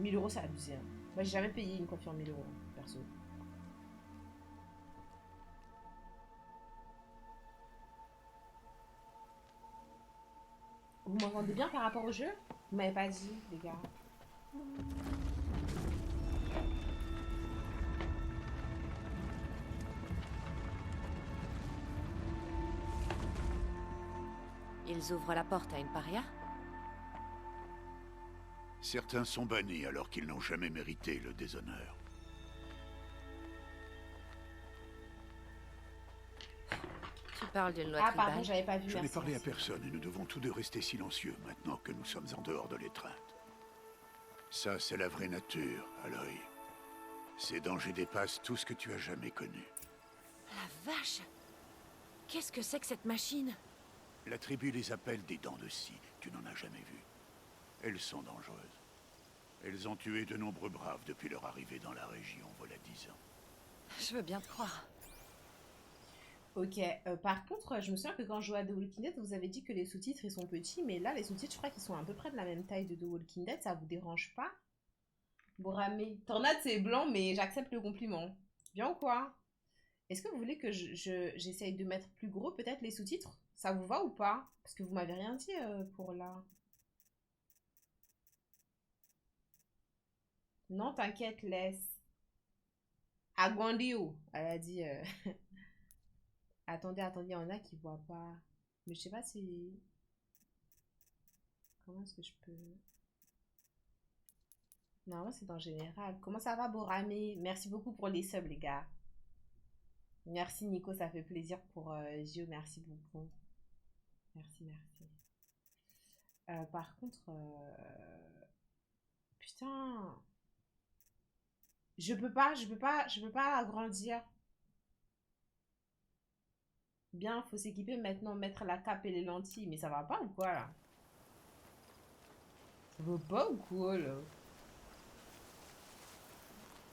1000 euros, c'est abusé. Hein. Moi, j'ai jamais payé une coiffure 1000 euros, perso. Vous m'entendez bien par rapport au jeu? Vous m'avez pas dit, les gars. Ils ouvrent la porte à une paria? Certains sont bannis alors qu'ils n'ont jamais mérité le déshonneur. Tu parles d'une loi Ah, tribale? pardon, j'avais pas vu. Je n'ai merci, parlé à merci. personne et nous devons tous deux rester silencieux maintenant que nous sommes en dehors de l'étreinte. Ça, c'est la vraie nature, Aloy. Ces dangers dépassent tout ce que tu as jamais connu. La vache! Qu'est-ce que c'est que cette machine? La tribu les appelle des dents de scie. Tu n'en as jamais vu. Elles sont dangereuses. Elles ont tué de nombreux braves depuis leur arrivée dans la région, voilà 10 ans. Je veux bien te croire. Ok, par contre, je me souviens que quand je jouais à The Walking Dead, vous avez dit que les sous-titres ils sont petits, mais là, les sous-titres, je crois qu'ils sont à peu près de la même taille de The Walking Dead, ça vous dérange pas? Boramé. Tornade, c'est blanc, mais j'accepte le compliment. Bien ou quoi? Est-ce que vous voulez que j'essaye de mettre plus gros, peut-être, les sous-titres? Ça vous va ou pas? Parce que vous m'avez rien dit pour là. Non, t'inquiète, laisse. Aguandio, elle a dit. Attendez, attendez, il y en a qui voient pas. Mais je sais pas si. Comment est-ce que je peux. Non, moi c'est dans général. Comment ça va, Boramé? Merci beaucoup pour les subs, les gars. Merci, Nico, ça fait plaisir pour Gio. Merci beaucoup. Merci, merci. Par contre. Putain. Je peux pas agrandir. Bien, faut s'équiper maintenant, mettre la cape et les lentilles. Mais ça va pas ou quoi, là? Ça va pas ou quoi, là?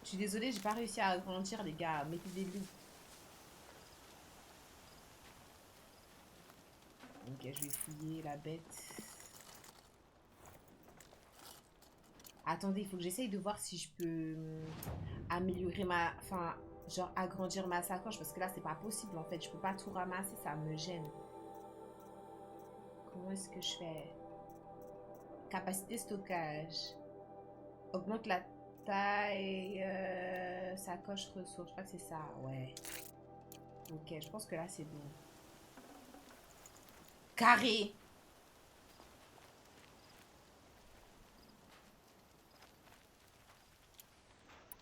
Je suis désolée, j'ai pas réussi à agrandir, les gars. Mettez des loups. Ok, je vais fouiller la bête. Attendez, il faut que j'essaye de voir si je peux améliorer ma... Enfin, genre agrandir ma sacoche. Parce que là, c'est pas possible, en fait. Je peux pas tout ramasser, ça me gêne. Comment est-ce que je fais? Capacité stockage. Augmente la taille... sacoche ressources. Je crois que c'est ça, ouais. Ok, je pense que là, c'est bon. Carré!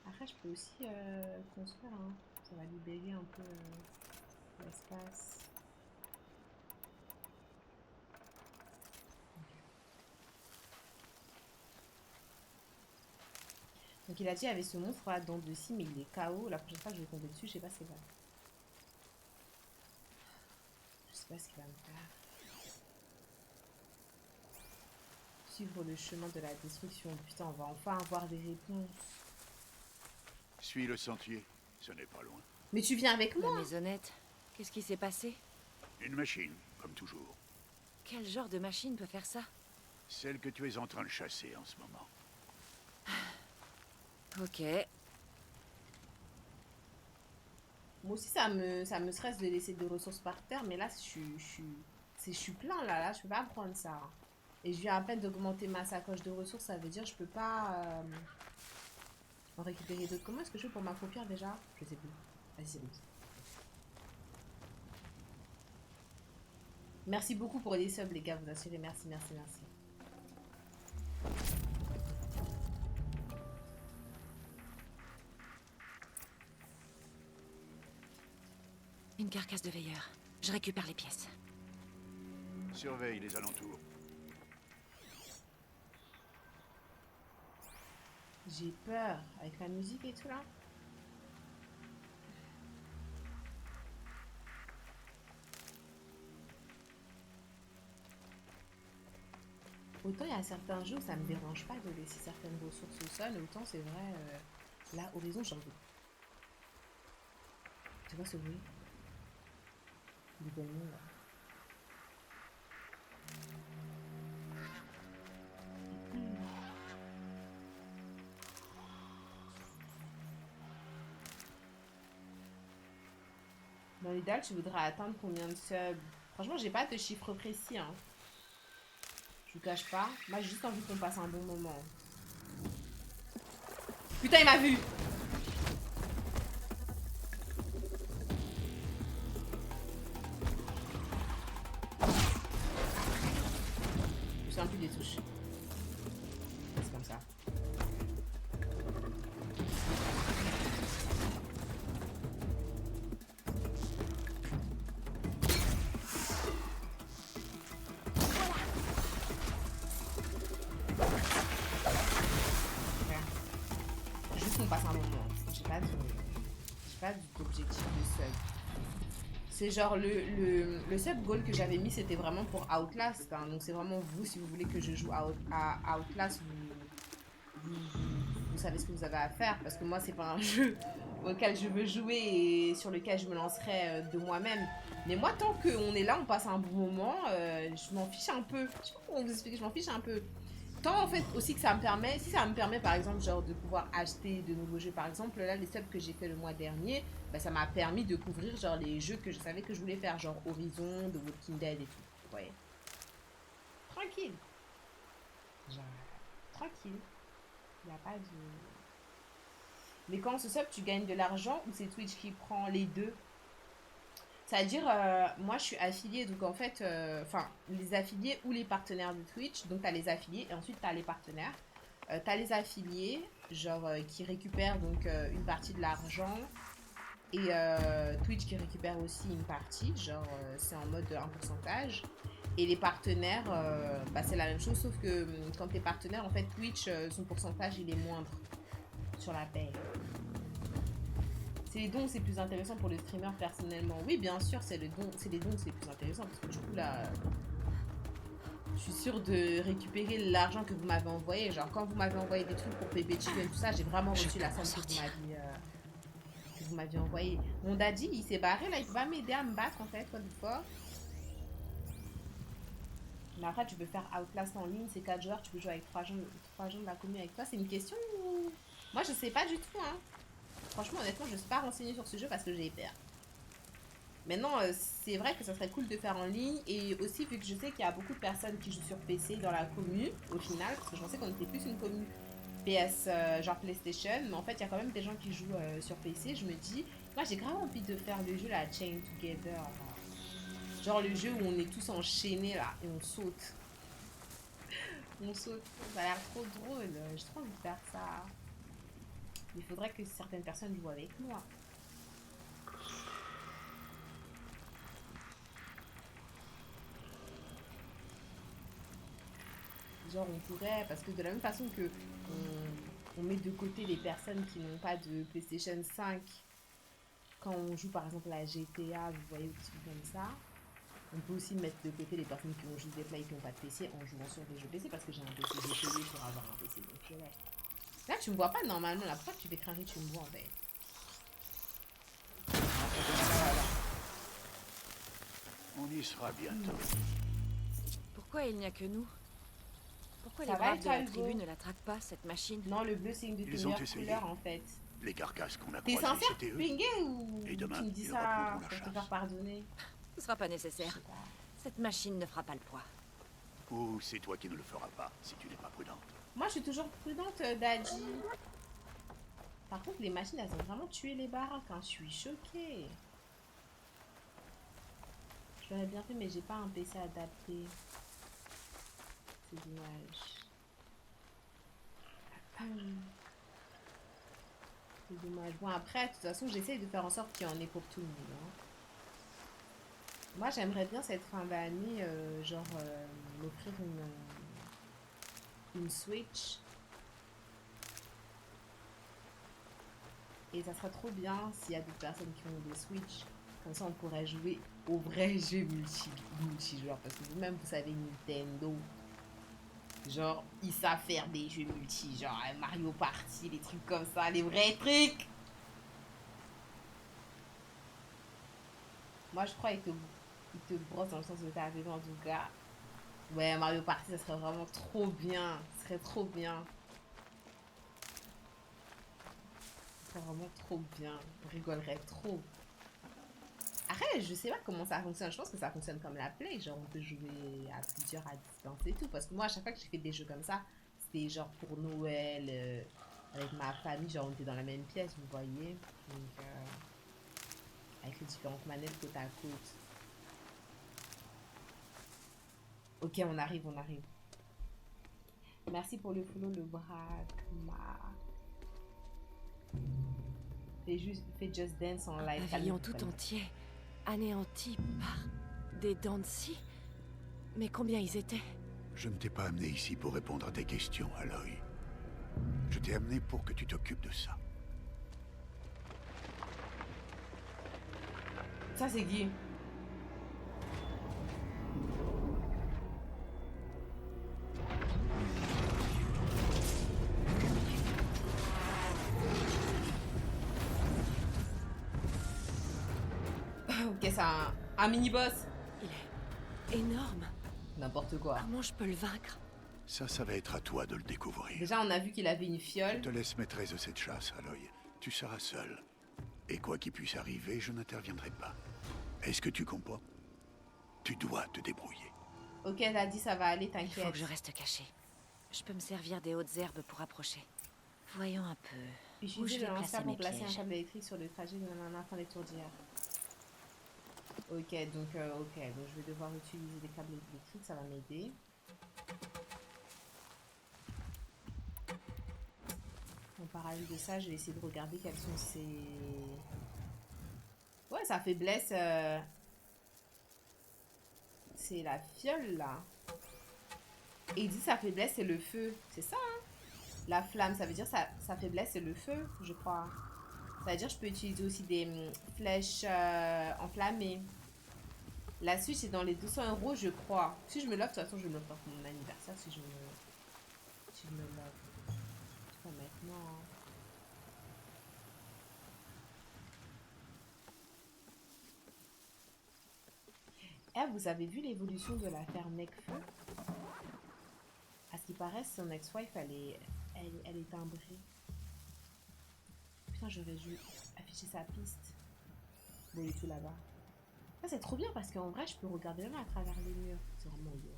Après, je peux aussi construire, hein. Ça va libérer un peu l'espace. Donc il a dit il y avait ce monstre là dans de scie, mais il est KO. La prochaine fois que je vais tomber dessus, je sais pas ce qu'il va. Je sais pas ce qu'il va me faire. Suivre le chemin de la destruction. Putain, on va enfin avoir des réponses. Suis le sentier, ce n'est pas loin. Mais tu viens avec La moi? maisonnette. Qu'est-ce qui s'est passé? Une machine, comme toujours. Quel genre de machine peut faire ça? Celle que tu es en train de chasser en ce moment. Ok. Moi aussi, ça me stresse de laisser des ressources par terre, mais là, je suis plein là, je peux pas prendre ça. Et je viens à peine d'augmenter ma sacoche de ressources, ça veut dire que je peux pas en récupérer d'autres. Comment est-ce que je fais pour m'accroupir déjà? Je sais plus. Vas-y, c'est bon. Merci beaucoup pour les subs, les gars, vous assurez. Merci, merci, merci. Une carcasse de veilleur. Je récupère les pièces. Surveille les alentours. J'ai peur avec la musique et tout là. Autant il y a certains jeux où ça me dérange pas de laisser certaines ressources au sol, autant c'est vrai, là, Horizon, j'en veux. Tu vois ce bruit? Du golemon là. Dans l'idéal, tu voudrais atteindre combien de subs? Franchement, j'ai pas de chiffre précis, hein. Je vous cache pas. Moi, j'ai juste envie qu'on passe un bon moment. Putain, il m'a vu! Je me souviens plus des touches. C'est comme ça. Juste qu'on passe un bon moment. J'ai pas d'objectif de sub. C'est genre le sub goal que j'avais mis, c'était vraiment pour Outlast. Hein. Donc c'est vraiment vous, si vous voulez que je joue à Outlast, vous savez ce que vous avez à faire. Parce que moi, c'est pas un jeu auquel je veux jouer et sur lequel je me lancerai de moi-même. Mais moi, tant qu'on est là, on passe un bon moment, je m'en fiche un peu. Je sais pas comment vous expliquer, je m'en fiche un peu. Tant en fait aussi que ça me permet, si ça me permet par exemple genre de pouvoir acheter de nouveaux jeux par exemple, là les subs que j'ai fait le mois dernier, bah, ça m'a permis de couvrir genre les jeux que je savais que je voulais faire, genre Horizon, The Walking Dead et tout, vous voyez. Tranquille. Genre, tranquille. Il n'y a pas de... Mais quand on se sub, tu gagnes de l'argent ou c'est Twitch qui prend les deux? C'est-à-dire, moi je suis affiliée, donc en fait, enfin, les affiliés ou les partenaires de Twitch, donc tu as les affiliés et ensuite tu as les partenaires. Tu as les affiliés, genre qui récupèrent donc une partie de l'argent et Twitch qui récupère aussi une partie, genre c'est en mode un pourcentage. Et les partenaires, bah, c'est la même chose, sauf que quand tu es partenaire, en fait, Twitch, son pourcentage il est moindre sur la paye. C'est les dons, c'est plus intéressant pour le streamer personnellement. Oui, bien sûr, c'est les dons, c'est plus intéressant parce que du coup là, je suis sûre de récupérer l'argent que vous m'avez envoyé. Genre quand vous m'avez envoyé des trucs pour PB Chicken et tout ça, j'ai vraiment reçu la somme que vous m'aviez envoyé. Mon daddy, il s'est barré là, il peut pas m'aider à me battre en fait, quoi de fois. Mais après, tu peux faire Outlast en ligne, c'est 4 joueurs, tu peux jouer avec 3 gens de la commune avec toi. C'est une question ou... Moi, je sais pas du tout, hein. Franchement, honnêtement, je ne suis pas renseignée sur ce jeu parce que j'ai peur. Maintenant, c'est vrai que ça serait cool de faire en ligne. Et aussi, vu que je sais qu'il y a beaucoup de personnes qui jouent sur PC dans la commune, au final, parce que je pensais qu'on était plus une commune PS, genre PlayStation. Mais en fait, il y a quand même des gens qui jouent sur PC. Je me dis, moi, j'ai grave envie de faire le jeu, la Chain Together. Genre le jeu où on est tous enchaînés, là, et on saute. On saute. Ça a l'air trop drôle. J'ai trop envie de faire ça. Il faudrait que certaines personnes jouent avec moi. Genre on pourrait, parce que de la même façon que on met de côté les personnes qui n'ont pas de PlayStation 5 quand on joue par exemple à la GTA, vous voyez, des trucs comme ça, on peut aussi mettre de côté les personnes qui ont juste des play et qui n'ont pas de PC en jouant sur des jeux PC parce que j'ai un PC, j'ai payé pour avoir un PC, donc je l'ai. Là tu me vois pas normalement, là pourquoi tu fais craindre, tu me vois en fait. On y sera bientôt. Pourquoi il n'y a que nous? Pourquoi Ça les va, braves de la Hugo? tribu ne la traquent pas, cette machine? Non, le bleu c'est une de tes Ils ont meilleures essayé. couleurs en fait. Les carcasses qu'on a T'es croisées, sincère, c'était eux. pinguer ou Et demain, tu me dis ils ça reprendront la pour te chasse. faire pardonner? Ce sera pas Je nécessaire. sais pas. Cette machine ne fera pas le poids. Ou c'est toi qui ne le feras pas, si tu n'es pas prudente. Moi, je suis toujours prudente, Daddy. Par contre, les machines, elles ont vraiment tué les baraques. Hein. Je suis choquée. Je l'aurais bien fait, mais j'ai pas un PC adapté. C'est dommage. C'est dommage. Bon, après, de toute façon, j'essaye de faire en sorte qu'il y en ait pour tout le monde. Hein. Moi, j'aimerais bien cette fin d'année, genre, m'offrir une Switch. Et ça serait trop bien s'il y a d'autres personnes qui ont des Switch. Comme ça, on pourrait jouer au vrai jeu multijoueur. Parce que vous-même, vous savez, Nintendo, genre, ils savent faire des jeux multi. Genre Mario Party, les trucs comme ça, les vrais trucs. Moi, je crois qu'ils te brossent dans le sens où t'as raison en tout cas. Ouais, Mario Party, ça serait vraiment trop bien. Ça serait trop bien. Ça serait vraiment trop bien. On rigolerait trop. Après, je sais pas comment ça fonctionne. Je pense que ça fonctionne comme la Play. Genre, on peut jouer à plusieurs à distance et tout. Parce que moi, à chaque fois que j'ai fait des jeux comme ça, c'était genre pour Noël, avec ma famille. Genre, on était dans la même pièce, vous voyez. Donc, avec les différentes manettes côte à côte. Ok, on arrive, on arrive. Merci pour le follow, le Brakma. Fais Just Dance en live. Un pavillon tout entier, anéanti par des dents de scie. Mais combien ils étaient? Je ne t'ai pas amené ici pour répondre à tes questions, Aloy. Je t'ai amené pour que tu t'occupes de ça. Ça, c'est qui? Ok, c'est un mini-boss. Il est énorme. N'importe quoi. Comment je peux le vaincre? Ça va être à toi de le découvrir. Déjà, on a vu qu'il avait une fiole. Je te laisse maîtresse de cette chasse, Aloy. Tu seras seule. Et quoi qu'il puisse arriver, je n'interviendrai pas. Est-ce que tu comprends? Tu dois te débrouiller. Ok, elle a dit ça va aller, Il faut t'inquiète. que je reste cachée. Je peux me servir des hautes herbes pour approcher. Voyons un peu. Où je Utilisez vais le placer lanceur mes pour placer un pièges. câble électrique sur le trajet de la fin d'étourdir. Ok, donc je vais devoir utiliser des câbles électriques, ça va m'aider. En parallèle de ça, je vais essayer de regarder quels sont ces... Ouais, sa faiblesse... C'est la fiole, là. Et il dit sa faiblesse, c'est le feu. C'est ça, hein? La flamme, ça veut dire sa faiblesse, c'est le feu, je crois. Ça veut dire que je peux utiliser aussi des flèches enflammées. La Switch, c'est dans les 200 €, je crois. Si je me love, de toute façon, je me love pour mon anniversaire. Si je me love. Pas maintenant. Hein. Eh, vous avez vu l'évolution de l'affaire Necfeu? À ce qui paraît, son ex-wife, elle est timbrée. Putain, j'aurais dû afficher sa piste. Bon, il est tout là-bas. Ça, c'est trop bien parce qu'en vrai, je peux regarder même à travers les murs. C'est vraiment beau.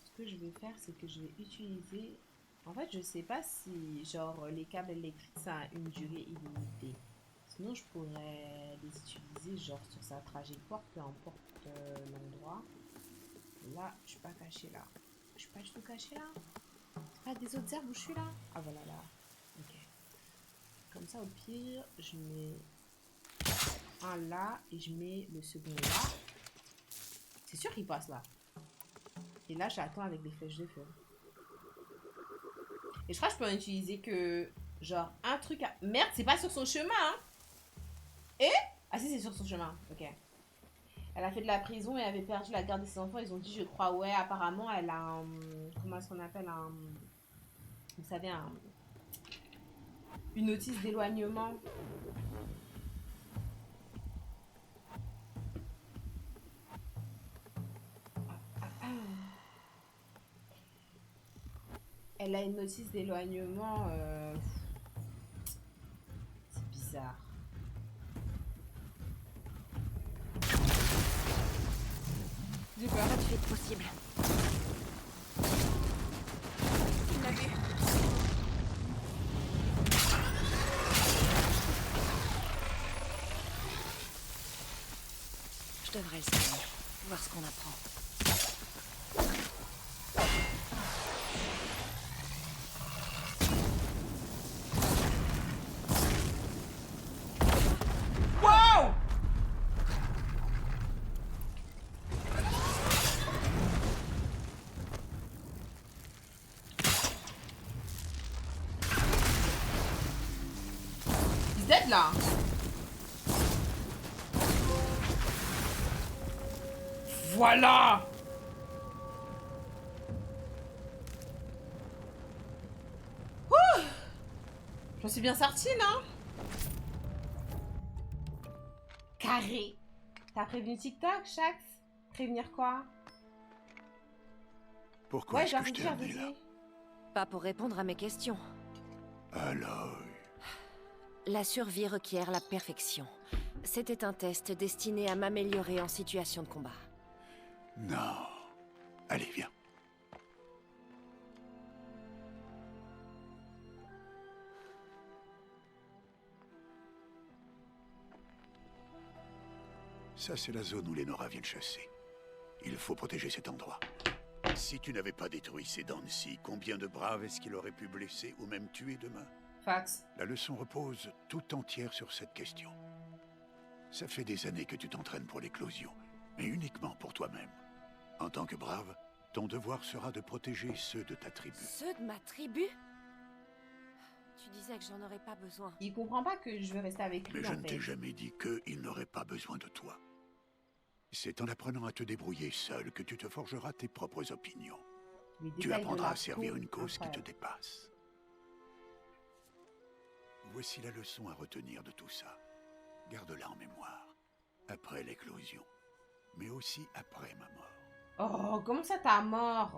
Ce que je vais faire, c'est que je vais utiliser... En fait, je sais pas si, genre, les câbles électriques, ça a une durée illimitée. Sinon, je pourrais les utiliser, genre, sur sa trajectoire, peu importe l'endroit. Là, je suis pas cachée là. Je suis pas du tout cachée là. C'est pas des autres herbes où je suis là. Ah, voilà, là. Ok. Comme ça, au pire, je mets un là et je mets le second là. C'est sûr qu'il passe là. Et là, j'attends avec des flèches de feu. Et je crois que je peux en utiliser que, genre, un truc à... Merde, c'est pas sur son chemin, hein. Ah si, c'est sur son chemin. Ok. Elle a fait de la prison et avait perdu la garde de ses enfants. Ils ont dit, je crois, ouais, apparemment, elle a un... Comment est-ce qu'on appelle un... Vous savez, une notice d'éloignement. Elle a une notice d'éloignement. C'est bizarre. J'ai peur. Pas de fuite possible. Il l'a vu. Je devrais le soigner. Voir ce qu'on apprend. Wow! He's dead là. Voilà. Ouh. J'en suis bien sortie, non? Carré. T'as prévenu TikTok, Shax? Prévenir quoi? Pourquoi Ouais, est-ce que je t'ai amené là? Pas pour répondre à mes questions. Aloy, La survie requiert la perfection. C'était un test destiné à m'améliorer en situation de combat. non. Allez, viens. Ça, c'est la zone où les Nora viennent chasser. Il faut protéger cet endroit. Si tu n'avais pas détruit ces Dancy, combien de braves est-ce qu'il aurait pu blesser ou même tuer demain? Fax. La leçon repose tout entière sur cette question. Ça fait des années que tu t'entraînes pour l'éclosion, mais uniquement pour toi-même. En tant que brave, ton devoir sera de protéger ceux de ta tribu. Ceux de ma tribu? Tu disais que j'en aurais pas besoin. Il comprend pas que je veux rester avec lui, Mais je en ne fait. t'ai jamais dit qu'il n'aurait pas besoin de toi. C'est en apprenant à te débrouiller seul que tu te forgeras tes propres opinions. Les Tu détails de apprendras la à servir peau, une cause qui te incroyable. dépasse. Voici la leçon à retenir de tout ça. Garde-la en mémoire. Après l'éclosion, mais aussi après ma mort. Oh, comment ça t'as mort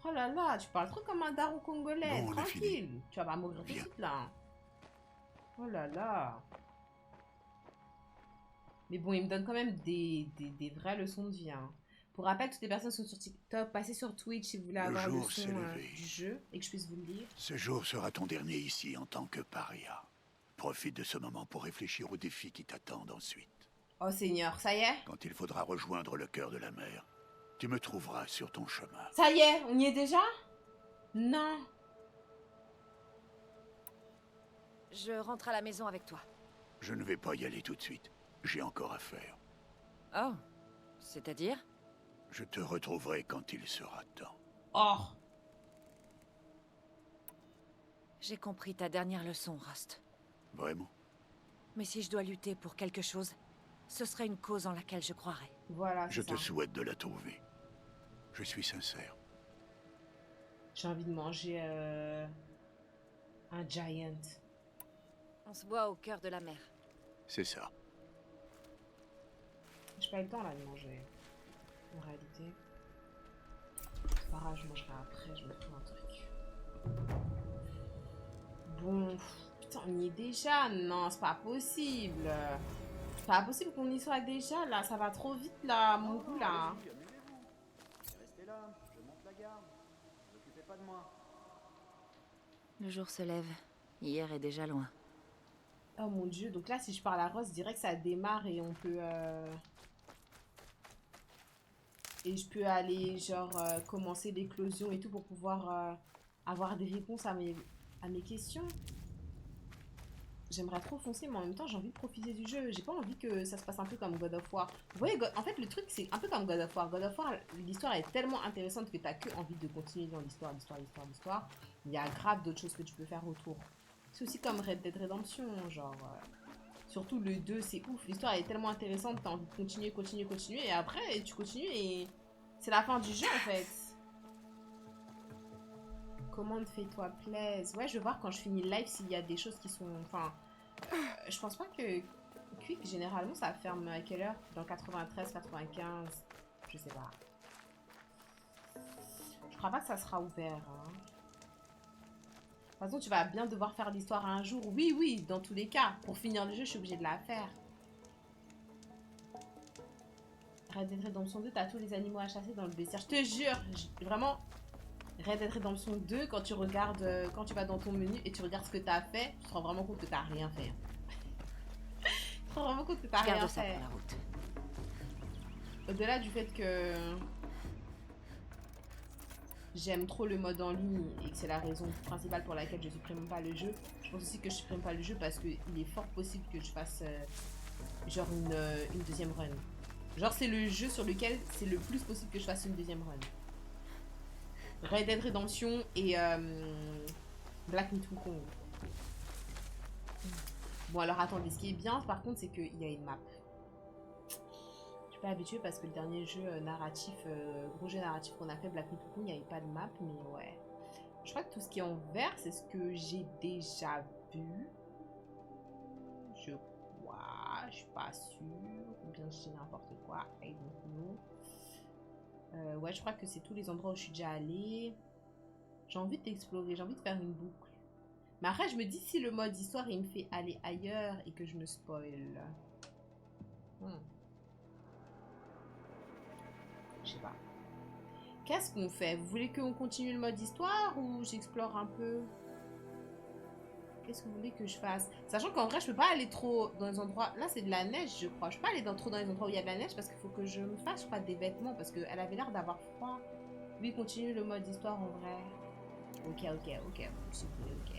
Oh là là, tu parles trop comme un daron congolais. Bon, on a Tranquille. Tu vas pas mourir tout de Viens. suite, là. Oh là là. Mais bon, il me donne quand même des vraies leçons de vie, hein. Pour rappel, toutes les personnes sont sur TikTok. Passez sur Twitch si vous voulez Le avoir le jour son s'est levé. du jeu et que je puisse vous le lire. Ce jour sera ton dernier ici en tant que paria. Profite de ce moment pour réfléchir aux défis qui t'attendent ensuite. Oh Seigneur, ça y est? Quand il faudra rejoindre le cœur de la mer, tu me trouveras sur ton chemin. Ça y est, on y est déjà? Non. Je rentre à la maison avec toi. Je ne vais pas y aller tout de suite. J'ai encore à faire. Oh, c'est-à-dire? Je te retrouverai quand il sera temps. Oh. J'ai compris ta dernière leçon, Rust. Vraiment? Mais si je dois lutter pour quelque chose, ce serait une cause en laquelle je croirais. Voilà, Je c'est te ça. souhaite de la trouver. Je suis sincère. J'ai envie de manger un giant. On se voit au cœur de la mer. C'est ça. J'ai pas eu le temps là de manger. En réalité. C'est pas grave, je mangerai après, je me trouve un truc. Bon, putain, on y est déjà. Non, c'est pas possible. C'est pas possible qu'on y soit déjà là. Ça va trop vite là, mon goût là. Allez-y, amusez-vous. Restez là, je monte la garde. Ne vous occupez pas de moi. Le jour se lève. Hier est déjà loin. Oh mon dieu, donc là si je parle à Rose, je dirais que ça démarre et on peut... Et je peux aller genre commencer l'éclosion et tout pour pouvoir avoir des réponses à mes questions. J'aimerais trop foncer, mais en même temps j'ai envie de profiter du jeu. J'ai pas envie que ça se passe un peu comme God of War. Vous voyez, en fait le truc c'est un peu comme God of War. God of War, l'histoire est tellement intéressante que t'as que envie de continuer dans l'histoire. Il y a grave d'autres choses que tu peux faire autour. C'est aussi comme Red Dead Redemption, genre... surtout le 2, c'est ouf. L'histoire est tellement intéressante, t'as envie de continuer. Et après, tu continues et c'est la fin du jeu, en fait. Commande, fais-toi plaise. Ouais, je vais voir quand je finis le live s'il y a des choses qui sont... Enfin, je pense pas que... Quick, généralement, ça ferme à quelle heure? Dans 93, 95... Je sais pas. Je crois pas que ça sera ouvert, hein. De toute façon, tu vas bien devoir faire l'histoire un jour. Oui, oui, dans tous les cas. Pour finir le jeu, je suis obligée de la faire. Red Dead Redemption 2, t'as tous les animaux à chasser dans le bestiaire. Je te jure, vraiment, Red Dead Redemption 2, quand tu regardes, quand tu vas dans ton menu et tu regardes ce que t'as fait, tu te rends vraiment compte que t'as rien fait. Tu te rends vraiment compte que t'as rien Garde ça fait. pour la route. Au-delà du fait que j'aime trop le mode en ligne et que c'est la raison principale pour laquelle je supprime pas le jeu, je pense aussi que je supprime pas le jeu parce qu'il est fort possible que je fasse genre une deuxième run. Genre c'est le jeu sur lequel c'est le plus possible que je fasse une deuxième run. Red Dead Redemption et Black Myth Wukong. Bon alors attendez, ce qui est bien par contre c'est qu'il y a une map. Je suis pas habituée parce que le dernier jeu narratif, gros jeu narratif qu'on a fait, Black Myth Wukong, il n'y avait pas de map, mais ouais. Je crois que tout ce qui est en vert, c'est ce que j'ai déjà vu. Je crois, je suis pas sûre, ou bien je dis n'importe quoi, I don't know. Ouais, je crois que c'est tous les endroits où je suis déjà allée. J'ai envie d'explorer, j'ai envie de faire une boucle. Mais après, je me dis si le mode histoire, il me fait aller ailleurs et que je me spoil. Je sais pas. Qu'est-ce qu'on fait? Vous voulez qu'on continue le mode histoire ou j'explore un peu? Qu'est-ce que vous voulez que je fasse? Sachant qu'en vrai, je peux pas aller trop dans les endroits... Là, c'est de la neige, je crois. Je peux pas aller trop dans les endroits où il y a de la neige parce qu'il faut que je me fasse, je crois, des vêtements parce qu'elle avait l'air d'avoir froid. Oui, continue le mode histoire en vrai. Ok. Bon, si vous voulez, ok.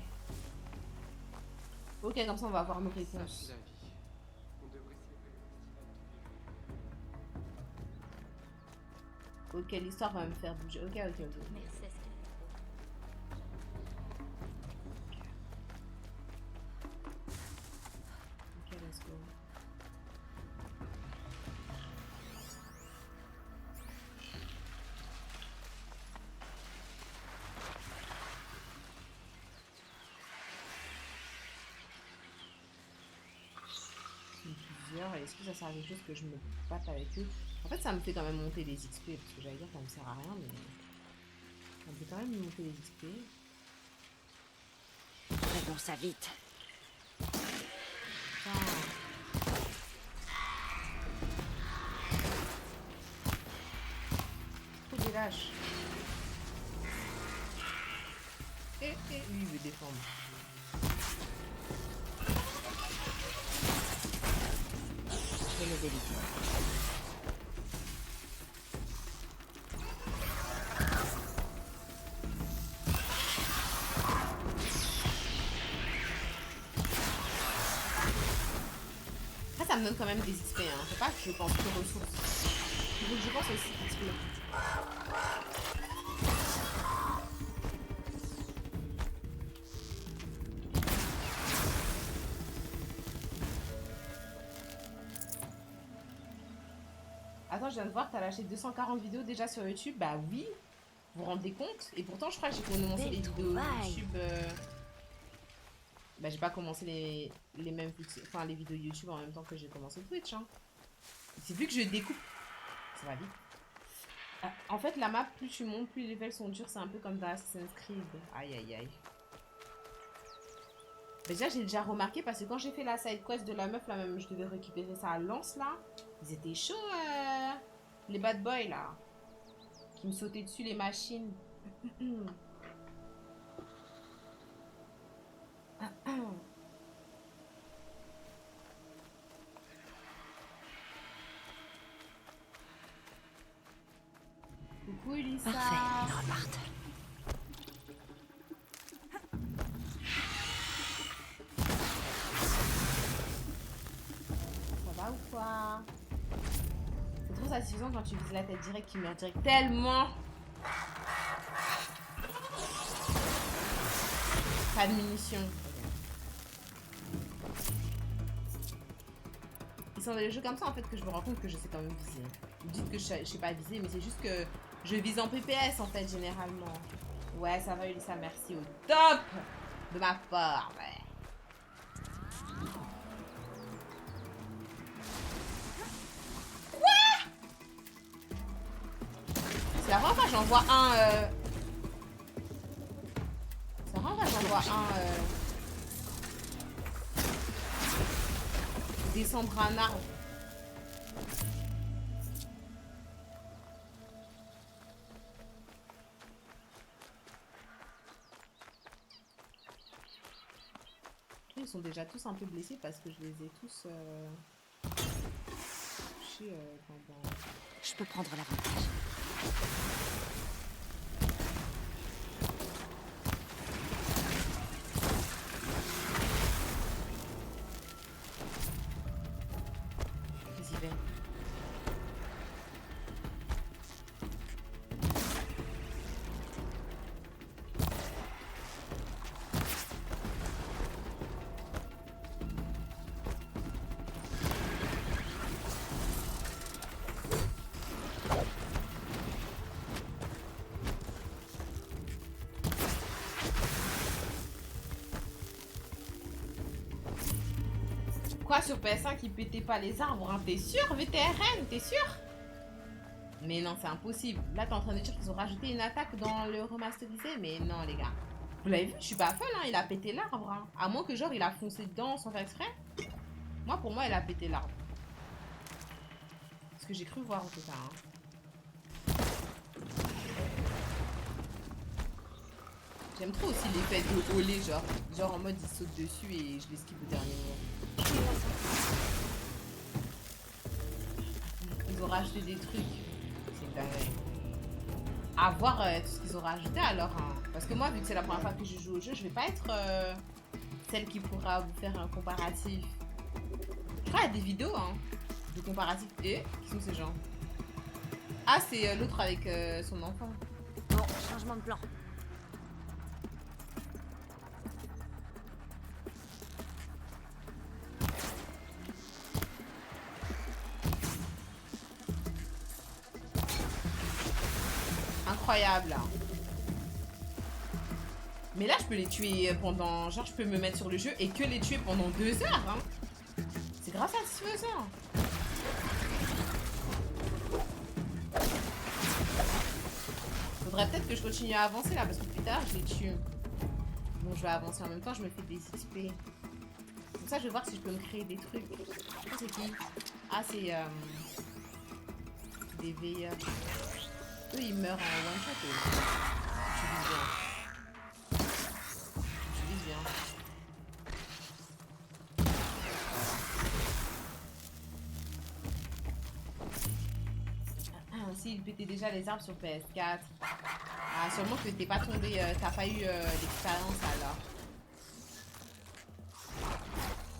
Ok, comme ça, on va avoir nos réponses. Ok, l'histoire va me faire bouger. Ok. Ok, let's go. Ils sont plusieurs. Et est-ce que ça sert à quelque chose que je me batte avec eux? En fait, ça me fait quand même monter les XP. Parce que j'allais dire que ça me sert à rien, mais... Ça me fait quand même monter les XP. Faisons ça vite. Trop des lâches. Lui, il veut défendre. Je vais le délicat. Après, ça me donne quand même des XP, hein. C'est pas que je pense que ressources. Donc, je pense aussi XP. Attends, je viens de voir, t'as lâché 240 vidéos déjà sur YouTube. Bah oui, vous vous rendez compte? Et pourtant, je crois que j'ai commencé les vidéos YouTube... Bah j'ai pas commencé les mêmes... Enfin, les vidéos YouTube en même temps que j'ai commencé Twitch, hein. C'est vu que je découpe... Ça va vite. En fait, la map, plus tu montes, plus les levels sont durs. C'est un peu comme dans Assassin's Creed. Aïe. Déjà, j'ai déjà remarqué parce que quand j'ai fait la side quest de la meuf, là même, je devais récupérer sa lance, là. Ils étaient chauds, les bad boys, là. Qui me sautaient dessus, les machines. Coucou, Elissa. Parfait, ils repartent. Ça va ou quoi? C'est trop satisfaisant quand tu vises la tête direct qui meurt direct. Tellement. Pas de munitions. Ils sont dans les jeux comme ça en fait que je me rends compte que je sais quand même viser. Vous dites que je sais pas viser, mais c'est juste que je vise en PPS en fait généralement. Ouais, ça va Elissa, merci au top de ma part. Ouais. C'est la première fois que j'en vois un. C'est la première fois que j'en vois un. Descendre un arbre. Ils sont déjà tous un peu blessés parce que je les ai tous touchés pendant... Je peux prendre l'avantage. J'y vais. Quoi sur PS5 il pétait pas les arbres, hein? T'es sûr VTRN? T'es sûr? Mais non, c'est impossible. Là, t'es en train de dire qu'ils ont rajouté une attaque dans le remasterisé? Mais non, les gars. Vous l'avez vu, je suis pas folle, hein, il a pété l'arbre. Hein. À moins que genre il a foncé dedans sans faire exprès. Moi, pour moi, il a pété l'arbre. Ce que j'ai cru voir en tout cas. Hein. J'aime trop aussi l'effet de olé, genre en mode il saute dessus et je l'esquive au dernier moment. Ils ont rajouté des trucs. C'est dingue. À voir tout ce qu'ils ont rajouté alors. Hein. Parce que moi, vu que c'est la première fois que je joue au jeu, je vais pas être celle qui pourra vous faire un comparatif. Je crois qu'il y a des vidéos hein, de comparatif. Et qui sont ces gens? Ah, c'est l'autre avec son enfant. Bon, changement de plan. Incroyable. Mais là, je peux les tuer pendant... Genre, je peux me mettre sur le jeu et que les tuer pendant 2 heures. Hein. C'est grave satisfaisant. Faudrait peut-être que je continue à avancer là, parce que plus tard, je les tue. Bon, je vais avancer en même temps, je me fais des XP. Comme ça, je vais voir si je peux me créer des trucs. C'est qui? Ah, c'est... des veilleurs. Eux, ils meurent en one shot. Je vis bien. Je vis bien. Si, il pétait déjà les arbres sur PS4. Ah, sûrement que t'es pas tombé, t'as pas eu d'expérience alors.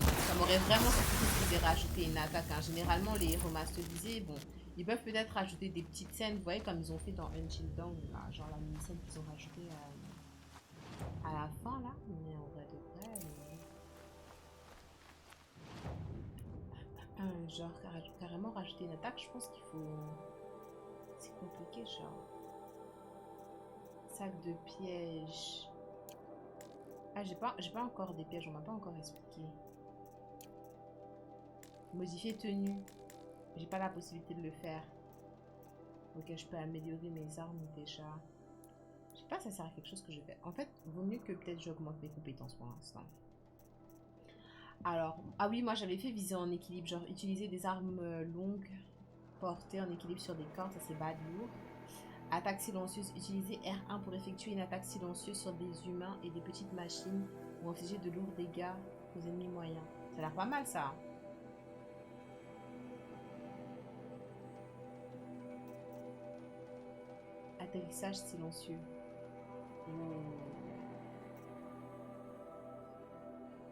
Ça m'aurait vraiment suffi de rajouter une attaque. Hein. Généralement, les remasterisés, bon, ils peuvent peut-être rajouter des petites scènes, vous voyez, comme ils ont fait dans Until Dawn, là, genre la mini-scène qu'ils ont rajoutée à la fin, là. Mais en vrai de vrai, genre carrément rajouter une attaque, je pense qu'il faut... C'est compliqué, genre. Sac de pièges. Ah, j'ai pas encore des pièges, on m'a pas encore expliqué. Modifier tenue. J'ai pas la possibilité de le faire. Ok, je peux améliorer mes armes déjà. Je sais pas si ça sert à quelque chose que je fais. En fait, vaut mieux que peut-être j'augmente mes compétences pour l'instant. Alors, ah oui, moi j'avais fait viser en équilibre. Genre utiliser des armes longues portées en équilibre sur des cordes, ça c'est bad lourd. Attaque silencieuse. Utiliser R1 pour effectuer une attaque silencieuse sur des humains et des petites machines ou infliger de lourds dégâts aux ennemis moyens. Ça a l'air pas mal ça. Atterrissage silencieux.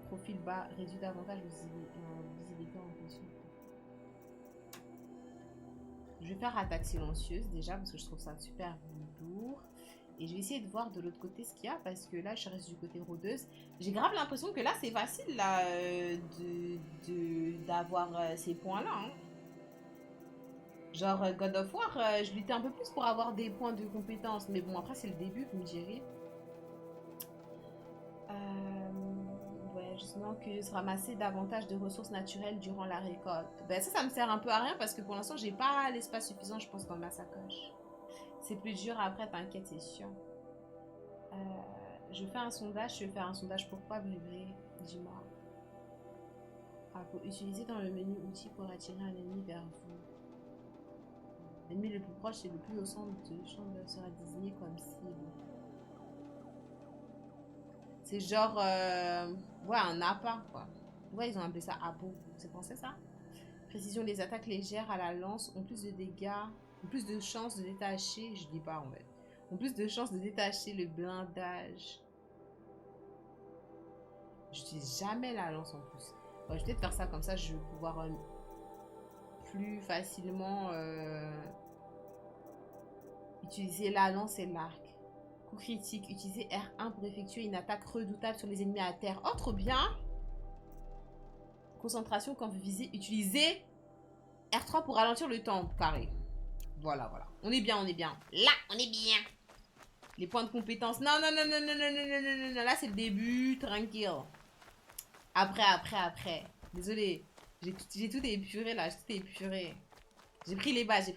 Profil bas, réduit davantage visibilité en fonction. Je vais faire attaque silencieuse déjà parce que je trouve ça super lourd. Et je vais essayer de voir de l'autre côté ce qu'il y a parce que là je reste du côté rôdeuse. J'ai grave l'impression que là c'est facile là d'avoir ces points là. Hein. Genre God of War, je luttais un peu plus pour avoir des points de compétence. Mais bon après c'est le début vous me direz. Ouais, justement que se ramasser davantage de ressources naturelles durant la récolte. Ben ça me sert un peu à rien parce que pour l'instant j'ai pas l'espace suffisant je pense dans ma sacoche. C'est plus dur après, t'inquiète, c'est sûr. Je fais un sondage. Je vais faire un sondage. Pourquoi vibrer? Dis-moi. Ah, faut utiliser dans le menu outils pour attirer un ennemi vers vous. L'ennemi le plus proche et le plus au centre de champ sera désigné comme cible. C'est genre... ouais, un appât, quoi. Ouais, ils ont appelé ça appât. C'est français, ça? Précision, les attaques légères à la lance ont plus de dégâts... plus de chances de détacher, je dis pas en fait, ont plus de chances de détacher le blindage. J'utilise jamais la lance en plus. Ouais, je vais peut-être faire ça comme ça, je vais pouvoir plus facilement utiliser la lance et l'arc. Coup critique, utiliser R1 pour effectuer une attaque redoutable sur les ennemis à terre. Oh, trop bien! Concentration quand vous visez, utilisez R3 pour ralentir le temps carré. Voilà, voilà. On est bien, on est bien. Là, on est bien. Les points de compétence. Non, non, non, non, non, non, non, non, non, non. Là, c'est le début. Tranquille. Après. Désolée. J'ai tout épuré, là. J'ai tout épuré. J'ai pris les bases,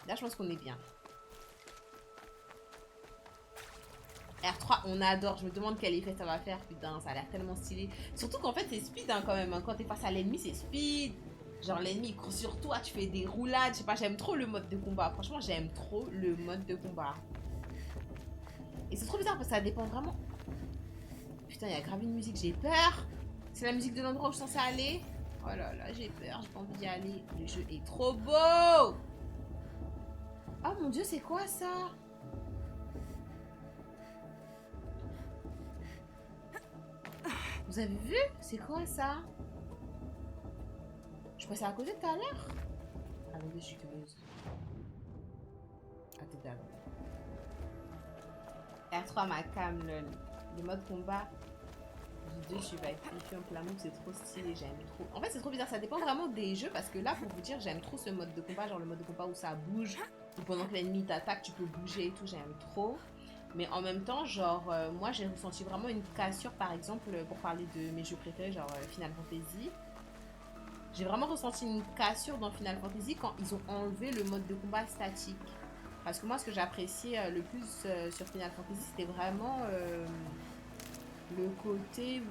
Là, je pense qu'on est bien. R3, on adore. Je me demande quel effet ça va faire. Putain, ça a l'air tellement stylé. Surtout qu'en fait, c'est speed hein, quand même. Hein. Quand t'es face à l'ennemi, c'est speed. Genre, l'ennemi il court sur toi, tu fais des roulades. Je sais pas, j'aime trop le mode de combat. Franchement, j'aime trop le mode de combat. Et c'est trop bizarre parce que ça dépend vraiment. Putain, il y a grave une musique, j'ai peur. C'est la musique de l'endroit où je suis censée aller. Oh là là, j'ai peur, j'ai pas envie d'y aller. Le jeu est trop beau. Oh mon dieu, c'est quoi ça? Vous avez vu? C'est quoi ça? Je passais à côté tout à l'heure. Attendez, je suis curieuse. Attendez. R3 ma cam, le mode combat. Du 2, je suis pas flippée en plein move, c'est trop stylé, j'aime trop. En fait, c'est trop bizarre, ça dépend vraiment des jeux parce que là, pour vous dire, j'aime trop ce mode de combat, genre le mode de combat où ça bouge, où pendant que l'ennemi t'attaque, tu peux bouger et tout, j'aime trop. Mais en même temps, genre, moi j'ai ressenti vraiment une cassure, par exemple, pour parler de mes jeux préférés, genre Final Fantasy. J'ai vraiment ressenti une cassure dans Final Fantasy quand ils ont enlevé le mode de combat statique. Parce que moi, ce que j'appréciais le plus sur Final Fantasy, c'était vraiment le côté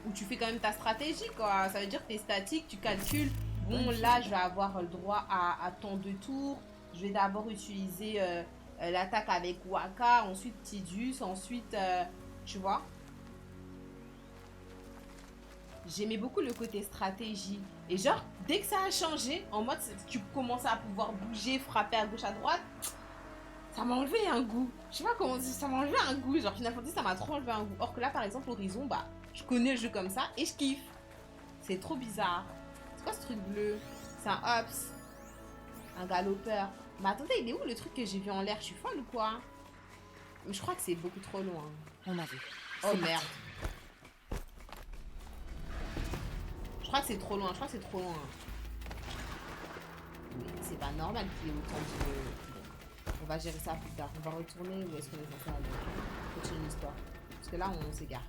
où tu fais quand même ta stratégie, quoi. Ça veut dire que t'es statique, tu calcules. Bon, là, je vais avoir le droit à tant de tours. Je vais d'abord utiliser l'attaque avec Waka, ensuite Tidus, ensuite, tu vois. J'aimais beaucoup le côté stratégie. Et genre, dès que ça a changé, en mode, tu commençais à pouvoir bouger, frapper à gauche, à droite, ça m'a enlevé un goût. Je sais pas comment dire, ça m'a enlevé un goût. Genre, Final Fantasy, ça m'a trop enlevé un goût. Or que là, par exemple, Horizon, bah, je connais le jeu comme ça et je kiffe. C'est trop bizarre. C'est quoi ce truc bleu? C'est un Hops. Un galopeur. Mais attendez, il est où le truc que j'ai vu en l'air? Je suis folle ou quoi? Mais je crois que c'est beaucoup trop loin. On m'a vu. Oh merde. Je crois que c'est trop loin, Mais c'est pas normal qu'il y ait autant de... Bon, on va gérer ça plus tard. On va retourner où est-ce qu'on est censé aller. Continuer l'histoire. Parce que là, on s'égare.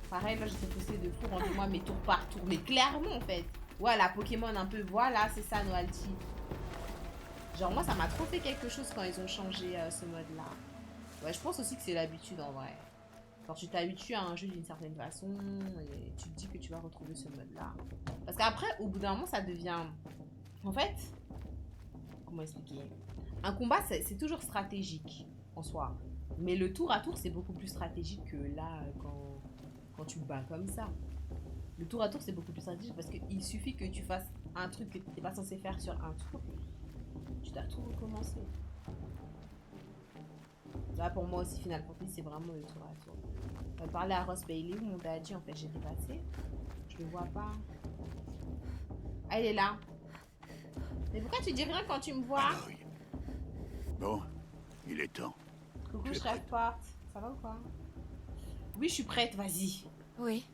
Pareil, là, j'étais poussée de fou. Rendez-moi mes tours par tour. Mais clairement, en fait. Ouais, la Pokémon un peu. Voilà, c'est ça, Noalty. Genre, moi, ça m'a trop fait quelque chose quand ils ont changé ce mode-là. Ouais, je pense aussi que c'est l'habitude, en vrai. Quand tu t'habitues à un jeu d'une certaine façon, et tu te dis que tu vas retrouver ce mode-là. Parce qu'après, au bout d'un moment, ça devient... En fait, comment expliquer? Un combat, c'est toujours stratégique, en soi. Mais le tour à tour, c'est beaucoup plus stratégique que là, quand tu bats comme ça. Le tour à tour, c'est beaucoup plus stratégique parce qu'il suffit que tu fasses un truc que tu n'es pas censé faire sur un tour. Tu dois tout recommencer. Là, pour moi aussi, Final Fantasy, c'est vraiment le tour à tour. On va parler à Ross Bailey, mon daddy, en fait, j'ai dépassé. Je le vois pas. Ah, il est là. Mais pourquoi tu dis rien quand tu me vois? Aloy. Bon, il est temps. Coucou, Tu es je rêve porte. Ça va ou quoi? Oui, je suis prête, vas-y. Oui,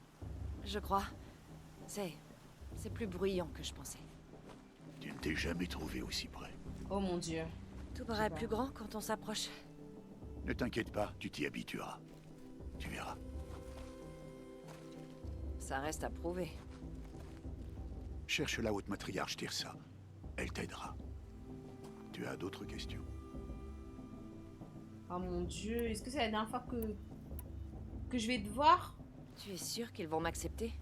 je crois. C'est plus bruyant que je pensais. Tu ne t'es jamais trouvé aussi près. Oh mon dieu. Tout paraît plus grand quand on s'approche. Ne t'inquiète pas, tu t'y habitueras. Tu verras. Ça reste à prouver. Cherche la haute matriarche Tirsa. Elle t'aidera. Tu as d'autres questions? Oh mon dieu, est-ce que c'est la dernière fois que je vais te voir? Tu es sûr qu'ils vont m'accepter?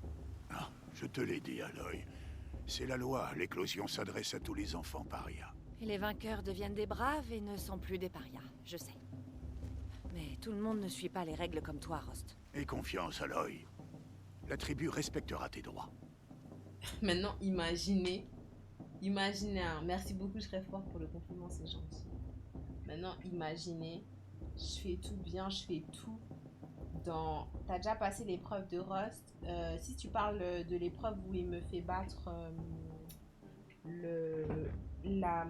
Ah, je te l'ai dit, Aloy. C'est la loi. L'éclosion s'adresse à tous les enfants parias. Et les vainqueurs deviennent des braves et ne sont plus des parias, je sais. Mais tout le monde ne suit pas les règles comme toi, Rost. Aie confiance, Aloy. La tribu respectera tes droits. Maintenant, imaginez. Imaginez, hein. Merci beaucoup, je serais forte pour le compliment, c'est gentil. Maintenant, imaginez. Je fais tout bien, je fais tout dans... T'as déjà passé l'épreuve de Rust. Si tu parles de l'épreuve où il me fait battre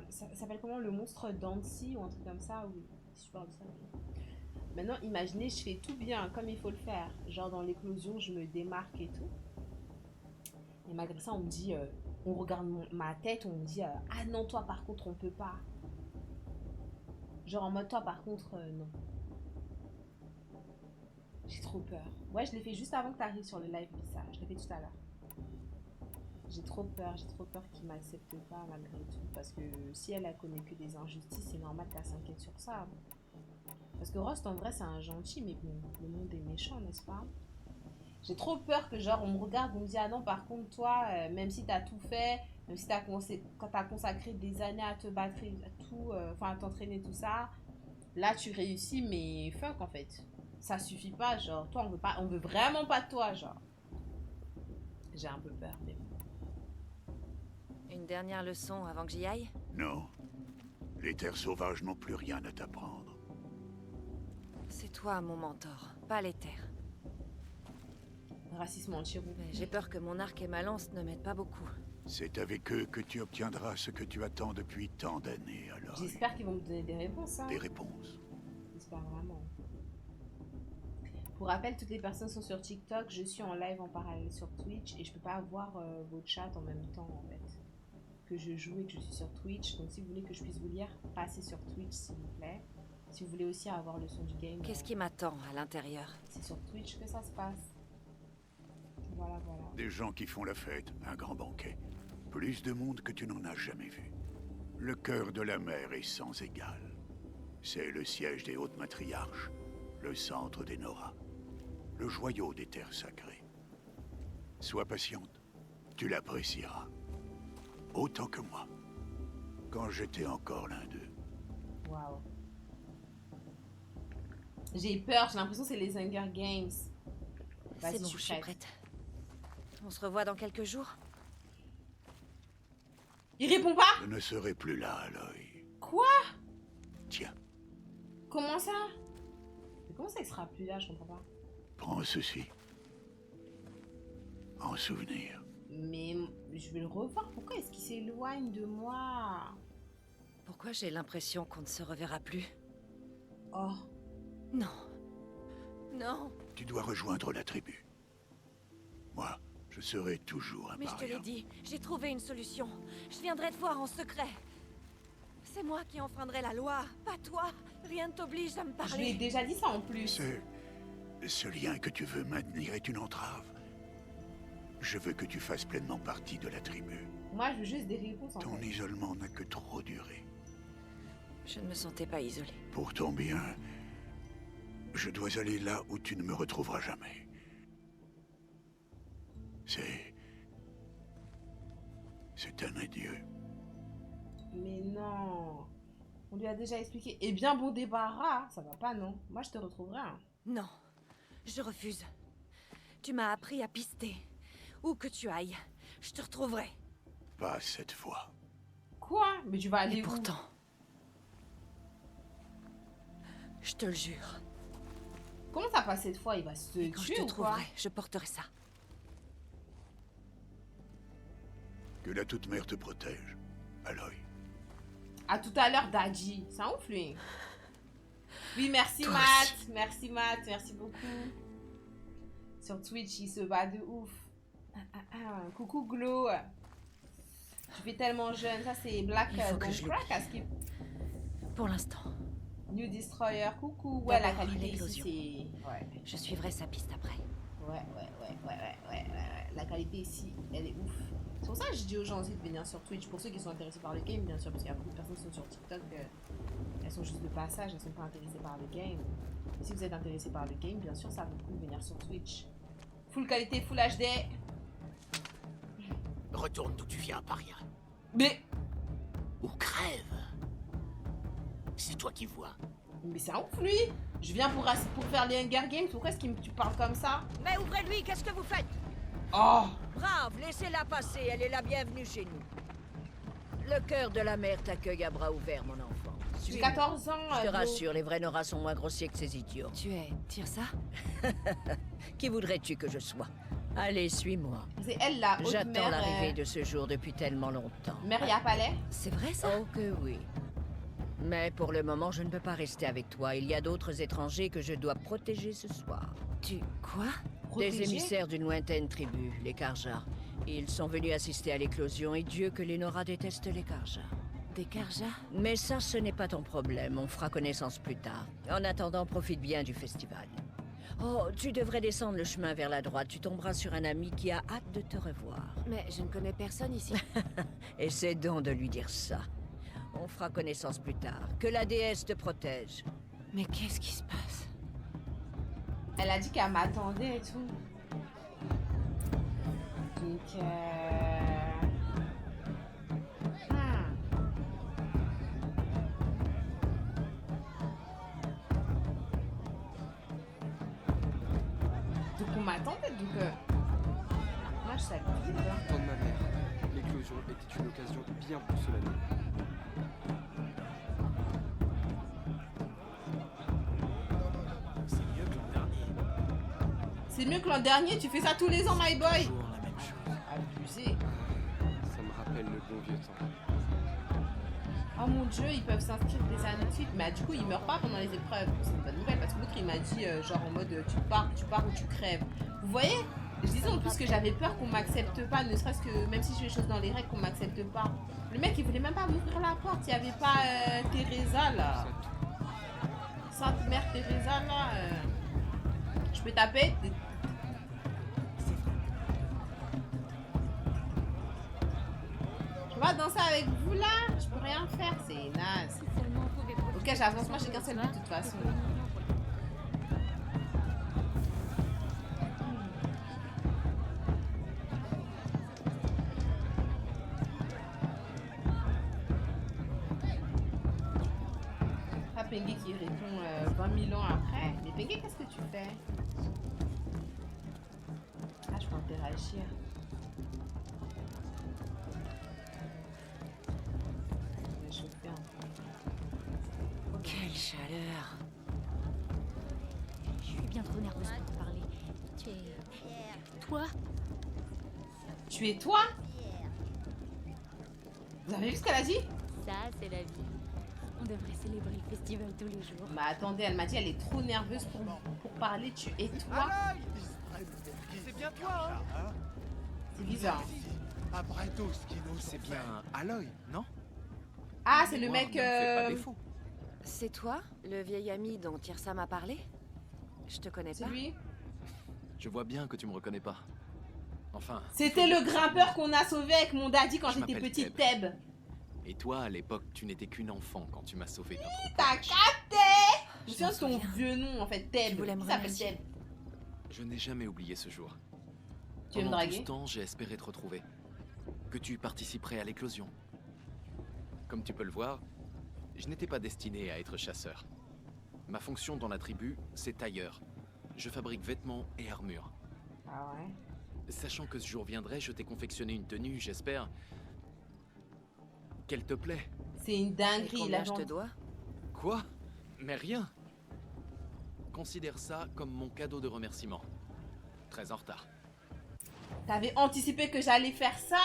ça s'appelle comment? Le monstre d'Annecy ou un truc comme ça, oui. Si tu parles de ça, oui. Maintenant, imaginez, je fais tout bien comme il faut le faire. Genre dans l'éclosion, je me démarque et tout. Et malgré ça, on me dit, on regarde ma tête, on me dit, ah non, toi par contre, on peut pas. Genre en mode, toi par contre, non. J'ai trop peur. Ouais, je l'ai fait juste avant que tu arrives sur le live, ça. Je l'ai fait tout à l'heure. J'ai trop peur qu'il m'accepte pas malgré tout. Parce que si elle a connu que des injustices, c'est normal qu'elle s'inquiète sur ça. Parce que Rust, en vrai, c'est un gentil, mais bon, le monde est méchant, n'est-ce pas? J'ai trop peur que, genre, on me regarde, on me dit, ah non, par contre, toi, même si t'as tout fait, même si t'as consacré des années à te battre, à tout, enfin, à t'entraîner, tout ça, là, tu réussis, mais fuck, en fait. Ça suffit pas, genre, toi, on veut vraiment pas de toi, genre. J'ai un peu peur, mais bon. Une dernière leçon avant que j'y aille? Non. Les terres sauvages n'ont plus rien à t'apprendre. C'est toi mon mentor, pas les terres. Racisme anti-roux. Mais j'ai peur que mon arc et ma lance ne m'aident pas beaucoup. C'est avec eux que tu obtiendras ce que tu attends depuis tant d'années, alors. J'espère qu'ils vont me donner des réponses, hein. Des réponses. J'espère vraiment. Pour rappel, toutes les personnes sont sur TikTok. Je suis en live en parallèle sur Twitch et je peux pas avoir vos chats en même temps, en fait. Que je joue et que je suis sur Twitch. Donc si vous voulez que je puisse vous lire, passez sur Twitch, s'il vous plaît. Si vous voulez aussi avoir le son du game. Qu'est-ce qui m'attend à l'intérieur? C'est sur Twitch que ça se passe. Voilà, voilà. Des gens qui font la fête, un grand banquet. Plus de monde que tu n'en as jamais vu. Le cœur de la mer est sans égal. C'est le siège des hautes matriarches, le centre des Nora, le joyau des terres sacrées. Sois patiente, tu l'apprécieras. Autant que moi, quand j'étais encore l'un d'eux. Waouh. J'ai peur, j'ai l'impression que c'est les Hunger Games. C'est bon, je suis prête. On se revoit dans quelques jours? Il répond pas? Je ne serai plus là, Aloy. Quoi? Tiens, Comment ça? Mais comment ça il sera plus là, je comprends pas. prends ceci. En souvenir. Mais je vais le revoir, pourquoi est-ce qu'il s'éloigne de moi? Pourquoi j'ai l'impression qu'on ne se reverra plus? Oh. Non. Non. Tu dois rejoindre la tribu. Moi, je serai toujours un Mais je te paria. l'ai dit, j'ai trouvé une solution. Je viendrai te voir en secret. C'est moi qui enfreindrai la loi, pas toi. Rien ne t'oblige à me Je lui ai parler. déjà dit ça en plus. Ce lien que tu veux maintenir est une entrave. Je veux que tu fasses pleinement partie de la tribu. Moi, je veux juste des réponses en Ton fait. isolement n'a que trop duré. Je ne me sentais pas isolée. Pour ton bien, je dois aller là où tu ne me retrouveras jamais. C'est un adieu. Mais non. On lui a déjà expliqué. Eh bien, bon débarras. Ça va pas, non? Moi, je te retrouverai. Hein. Non, je refuse. Tu m'as appris à pister. Où que tu ailles, je te retrouverai. Pas cette fois. Quoi? Mais tu vas aller Et où? pourtant, je te le jure, Comment ça passe cette fois? Il va se quand je tuer te ou quoi? trouverai, je porterai ça. Que la toute-mère te protège, Aloy. À tout à l'heure, Daddy. C'est un ouf, lui. Oui, merci, Toi Matt. Merci, Matt. Merci beaucoup. Sur Twitch, il se bat de ouf. Coucou, Glow. Tu fais tellement jeune. Ça, c'est Black Il faut que Don't je Crack à skip. Pour l'instant, New Destroyer. Coucou. Ouais, la D'abord, qualité l'éclosion. ici, c'est... Ouais. je suivrai sa piste après. Ouais. La qualité ici, elle est ouf. C'est pour ça que je dis aux gens aussi de venir sur Twitch. Pour ceux qui sont intéressés par le game, bien sûr. Parce qu'il y a beaucoup de personnes qui sont sur TikTok. Elles sont juste de passage. Elles sont pas intéressées par le game. Et si vous êtes intéressé par le game, bien sûr, ça vaut le coup de venir sur Twitch. Full qualité, full HD. Retourne d'où tu viens, paria. Mais... Ou crève. C'est toi qui vois. Mais c'est un ouf, lui. Je viens pour faire les Hunger Games. Pourquoi est-ce que tu parles comme ça? Mais ouvrez-lui, qu'est-ce que vous faites? Oh. Brave, laissez-la passer, elle est la bienvenue chez nous. Le cœur de la mer t'accueille à bras ouverts, mon enfant. J'ai Suis-moi. 14 ans. Je te Glo. rassure, les vrais Nora sont moins grossiers que ces idiots. Tu es Tirsa? Qui voudrais-tu que je sois? Allez, suis-moi. C'est elle, la haute J'attends mère. l'arrivée de ce jour depuis tellement longtemps. Meria Palais. C'est vrai ça? Oh que oui. Mais pour le moment, je ne peux pas rester avec toi. Il y a d'autres étrangers que je dois protéger ce soir. Tu... quoi? Des Protégée. émissaires d'une lointaine tribu, les Karja. Ils sont venus assister à l'éclosion et Dieu que les Nora détestent les Karja. Des Karja? Mais ça, ce n'est pas ton problème. On fera connaissance plus tard. En attendant, profite bien du festival. Oh, tu devrais descendre le chemin vers la droite. Tu tomberas sur un ami qui a hâte de te revoir. Mais je ne connais personne ici. Essaie donc de lui dire ça. On fera connaissance plus tard. Que la déesse te protège. Mais qu'est-ce qui se passe? Elle a dit qu'elle m'attendait et tout. Donc, Donc on m'attendait, donc moi je savais pas. Temps de ma mère, l'éclosion était une occasion bien plus solennelle. C'est mieux que l'an dernier. C'est mieux que l'an dernier, tu fais ça tous les ans, my boy. Toujours la même chose. Abusé. Ça me rappelle le bon vieux temps. Oh mon dieu, ils peuvent s'inscrire des années de suite. Mais du coup, ils meurent pas pendant les épreuves. C'est une bonne nouvelle parce que l'autre il m'a dit genre en mode tu pars ou tu crèves. Vous voyez? Je disais en plus que j'avais peur qu'on m'accepte pas, ne serait-ce que même si je fais les choses dans les règles, qu'on m'accepte pas. Le mec il voulait même pas m'ouvrir la porte, il y avait pas Teresa là. Sainte Mère Teresa là. Je peux taper? Je vais danser avec vous là, je peux rien faire, c'est naze. Ok, j'avance, moi j'ai qu'un seul but de toute façon. Ah, Pengue qui répond 20 000 ans après. Mais Pengue, qu'est-ce que tu fais? Ah, je peux interagir. Je vais chauffer un peu. Quelle chaleur. Je suis bien trop nerveuse pour te parler. Tu es... Toi? Tu es toi? Vous avez vu ce qu'elle a dit? Ça, c'est la vie. On devrait célébrer le festival tous les jours. Bah attendez, elle m'a dit elle est trop nerveuse pour parler. Tu es toi? C'est bien toi, hein? C'est bizarre. Après tout ce qui nous C'est bien Aloy, non? Ah, c'est le Moi, mec... ne me fais pas défaut. C'est toi, le vieil ami dont Tirsa m'a parlé? Je te connais C'est pas. lui? Je vois bien que tu me reconnais pas. Enfin... C'était le grimpeur qu'on a sauvé avec mon daddy quand Je j'étais m'appelle petite, Teb. Teb. Et toi, à l'époque, tu n'étais qu'une enfant quand tu m'as sauvé d'un trou. T'as capté? Je me souviens de ton souviens. vieux nom en fait, Teb. Tu voulais me Il s'appelle remercier. Teb. Je n'ai jamais oublié ce jour. Tu veux me Pendant tout draguer? ce temps, j'ai espéré te retrouver. Que tu participerais à l'éclosion. Comme tu peux le voir, je n'étais pas destiné à être chasseur. Ma fonction dans la tribu, c'est tailleur. Je fabrique vêtements et armures. Ah ouais? Sachant que ce jour viendrait, je t'ai confectionné une tenue, j'espère... qu'elle te plaît. C'est une Et dinguerie, combien la je te gente. dois? Quoi? Mais rien. Considère ça comme mon cadeau de remerciement. Très en retard. T'avais anticipé que j'allais faire ça?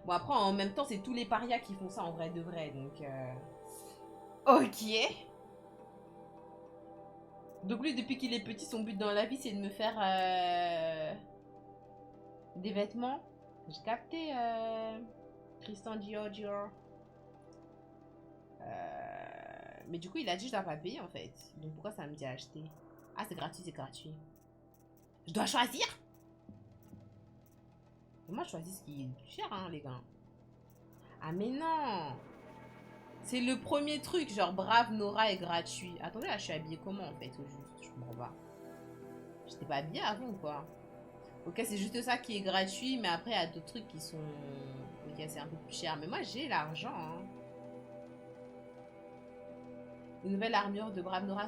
Bon après en même temps c'est tous les parias qui font ça en vrai de vrai donc ok. Donc lui depuis qu'il est petit son but dans la vie c'est de me faire des vêtements. J'ai capté Tristan Giorgio. Mais du coup il a dit je dois pas payer en fait. Donc pourquoi ça me dit acheter? Ah c'est gratuit, c'est gratuit. Je dois choisir? Moi, je choisis ce qui est plus cher, hein, les gars. Ah, mais non! C'est le premier truc, genre Brave Nora est gratuit. Attendez, là, je suis habillée comment, en fait, au juste? Je comprends pas. J'étais pas habillée avant, quoi. Ok, c'est juste ça qui est gratuit, mais après, il y a d'autres trucs qui sont... Ok, c'est un peu plus cher. Mais moi, j'ai l'argent, hein. Une nouvelle armure de Brave Nora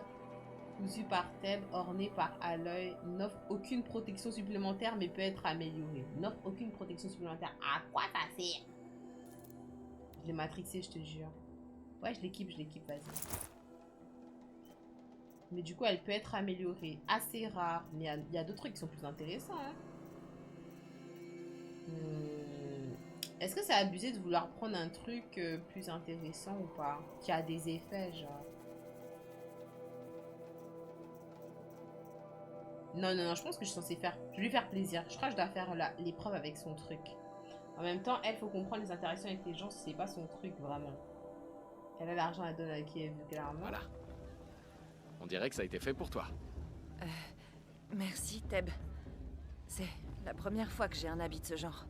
cousue par Teb, ornée par Aloy, n'offre aucune protection supplémentaire mais peut être améliorée. N'offre aucune protection supplémentaire. À quoi ça sert? Je l'ai matrixé, je te jure. Ouais, je l'équipe, vas-y. Mais du coup, elle peut être améliorée. Assez rare. Mais il y a d'autres trucs qui sont plus intéressants. Hein. Est-ce que c'est abusé de vouloir prendre un truc plus intéressant ou pas? Qui a des effets, genre. Non, non, non, je pense que je suis censée faire... Je vais lui faire plaisir. Je crois que je dois faire l'épreuve avec son truc. En même temps, elle, faut comprendre les interactions avec les gens si c'est pas son truc, vraiment. Elle a l'argent, elle donne à qui elle veut, clairement. Voilà. On dirait que ça a été fait pour toi. Merci, Teb. C'est la première fois que j'ai un habit de ce genre.